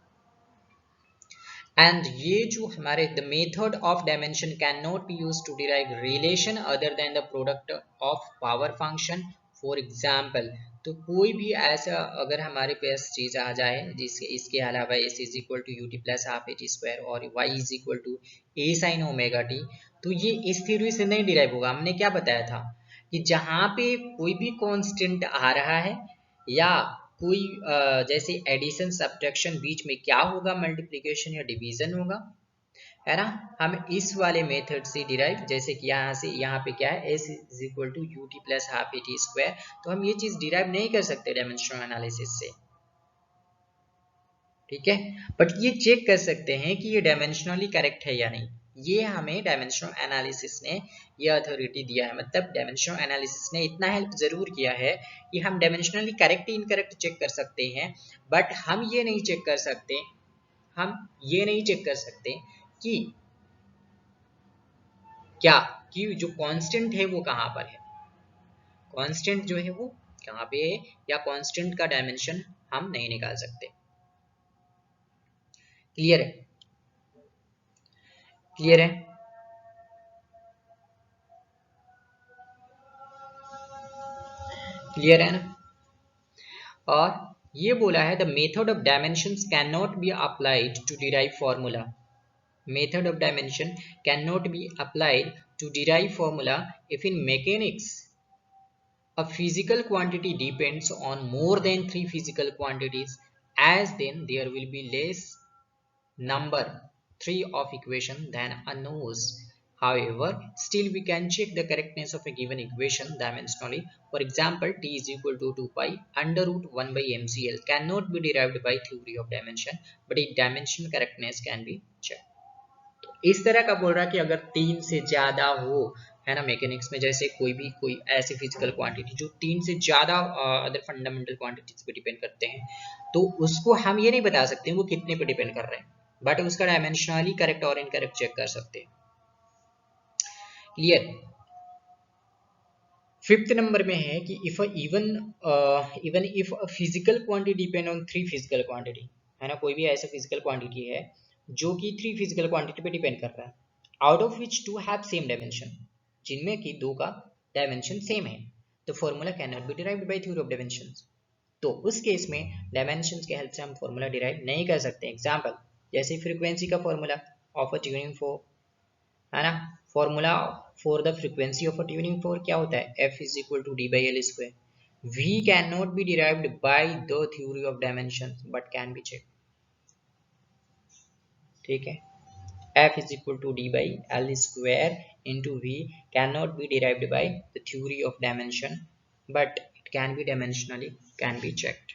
Speaker 1: एंड ये जो हमारे the method of dimension can not be used to derive relation other than the product of power function, for example. तो कोई भी ऐसा अगर हमारे पास चीज आ जाए जिसके इसके अलावा s is equal to U T plus half A T square और y is equal to A sine omega T, तो ये इस थ्योरी से नहीं डिराइव होगा। हमने क्या बताया था कि जहां पे कोई भी कांस्टेंट आ रहा है या कोई जैसे एडिशन सब्ट्रैक्शन बीच में क्या होगा, मल्टीप्लिकेशन या डिवीजन होगा, है ना, हम इस वाले मेथड से डिराइव, जैसे कि यहाँ से यहाँ पे क्या है s is equal to U T plus half A T square, तो हम ये चीज डिराइव नहीं कर सकते डायमेंशनल एनालिसिस से, ठीक है, बट ये चेक कर सकते हैं कि ये डायमेंशनली करेक्ट है या नहीं, ये हमें डायमेंशनल एनालिसिस ने ये अथॉरिटी दिया है, मतलब डायमेंशनल एनालिसिस ने इतना हेल्प जरूर किया है कि हम डायमेंशनली करेक्ट इनकरेक्ट चेक कर सकते हैं, बट हम ये नहीं चेक कर सकते कि क्या कि जो कांस्टेंट है वो कहाँ पर है, कांस्टेंट जो है वो कहाँ पे है, या कांस्टेंट का डायमेंशन हम नहीं निकाल सकते। क्लियर है? क्लियर है? क्लियर है ना? और ये बोला है the method of dimensions can not be applied to derive formula, method of dimension cannot be applied to derive formula if in mechanics a physical quantity depends on more than 3 physical quantities, as then there will be less number 3 of equation than unknowns. However, still we can check the correctness of a given equation dimensionally. For example, t is equal to 2 pi under root 1 by mcl cannot be derived by theory of dimension, but its dimension correctness can be checked. इस तरह का बोल रहा है कि अगर 3 से ज्यादा हो, है ना, मैकेनिक्स में जैसे कोई ऐसी फिजिकल क्वांटिटी जो 3 से ज्यादा अदर फंडामेंटल क्वांटिटीज पे डिपेंड करते हैं, तो उसको हम ये नहीं बता सकते वो कितने पे डिपेंड कर रहे हैं, बट उसका डायमेंशनली करेक्ट और इनकरेक्ट चेक कर सकते हैं। क्लियर? फिफ्थ नंबर में है कि if even if physical quantity depend on 3 physical quantity, है ना, कोई भी ऐसा फिजिकल क्वांटिटी है जो कि 3 फिजिकल क्वांटिटी पे डिपेंड कर रहा है, out of which 2 have same dimension, जिनमें कि 2 का डायमेंशन सेम है, तो formula can not be derived bye theory of dimensions. तो उस केस में डायमेंशंस के हेल्प से हम फॉर्मूला डिराइव नहीं कर सकते। एग्जांपल जैसे फ्रीक्वेंसी का formula of a tuning fork, है ना, formula for the frequency of a tuning fork क्या होता है, f is equal to D by L square. v can not be derived by the theory of dimension but can be check. ठीक है, f is equal to d by l square into v cannot be derived by the theory of dimension but it can be dimensionally can be checked.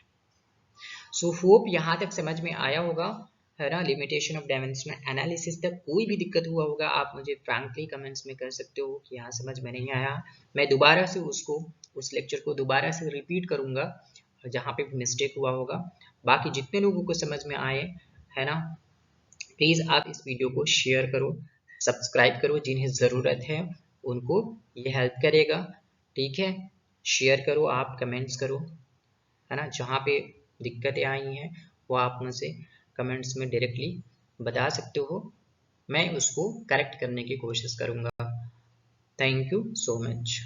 Speaker 1: So hope यहाँ तक समझ में आया होगा, है ना। लिमिटेशन ऑफ डायमेंशनल एनालिसिस तक कोई भी दिक्कत हुआ होगा आप मुझे फ्रैंकली कमेंट्स में कर सकते हो कि यहाँ समझ में नहीं आया, मैं दोबारा से उस लेक्चर को दोबारा से रिपीट करूँगा जहाँ पे मिस्टेक हुआ होगा। बाकी जितने लोगों को समझ में आए, है ना, प्लीज़ आप इस वीडियो को शेयर करो, सब्सक्राइब करो, जिन्हें ज़रूरत है उनको ये हेल्प करेगा। ठीक है, शेयर करो, आप कमेंट्स करो, है ना, जहाँ पे दिक्कतें आई हैं वो आप मुझसे कमेंट्स में डायरेक्टली बता सकते हो, मैं उसको करेक्ट करने की कोशिश करूँगा। Thank you so much.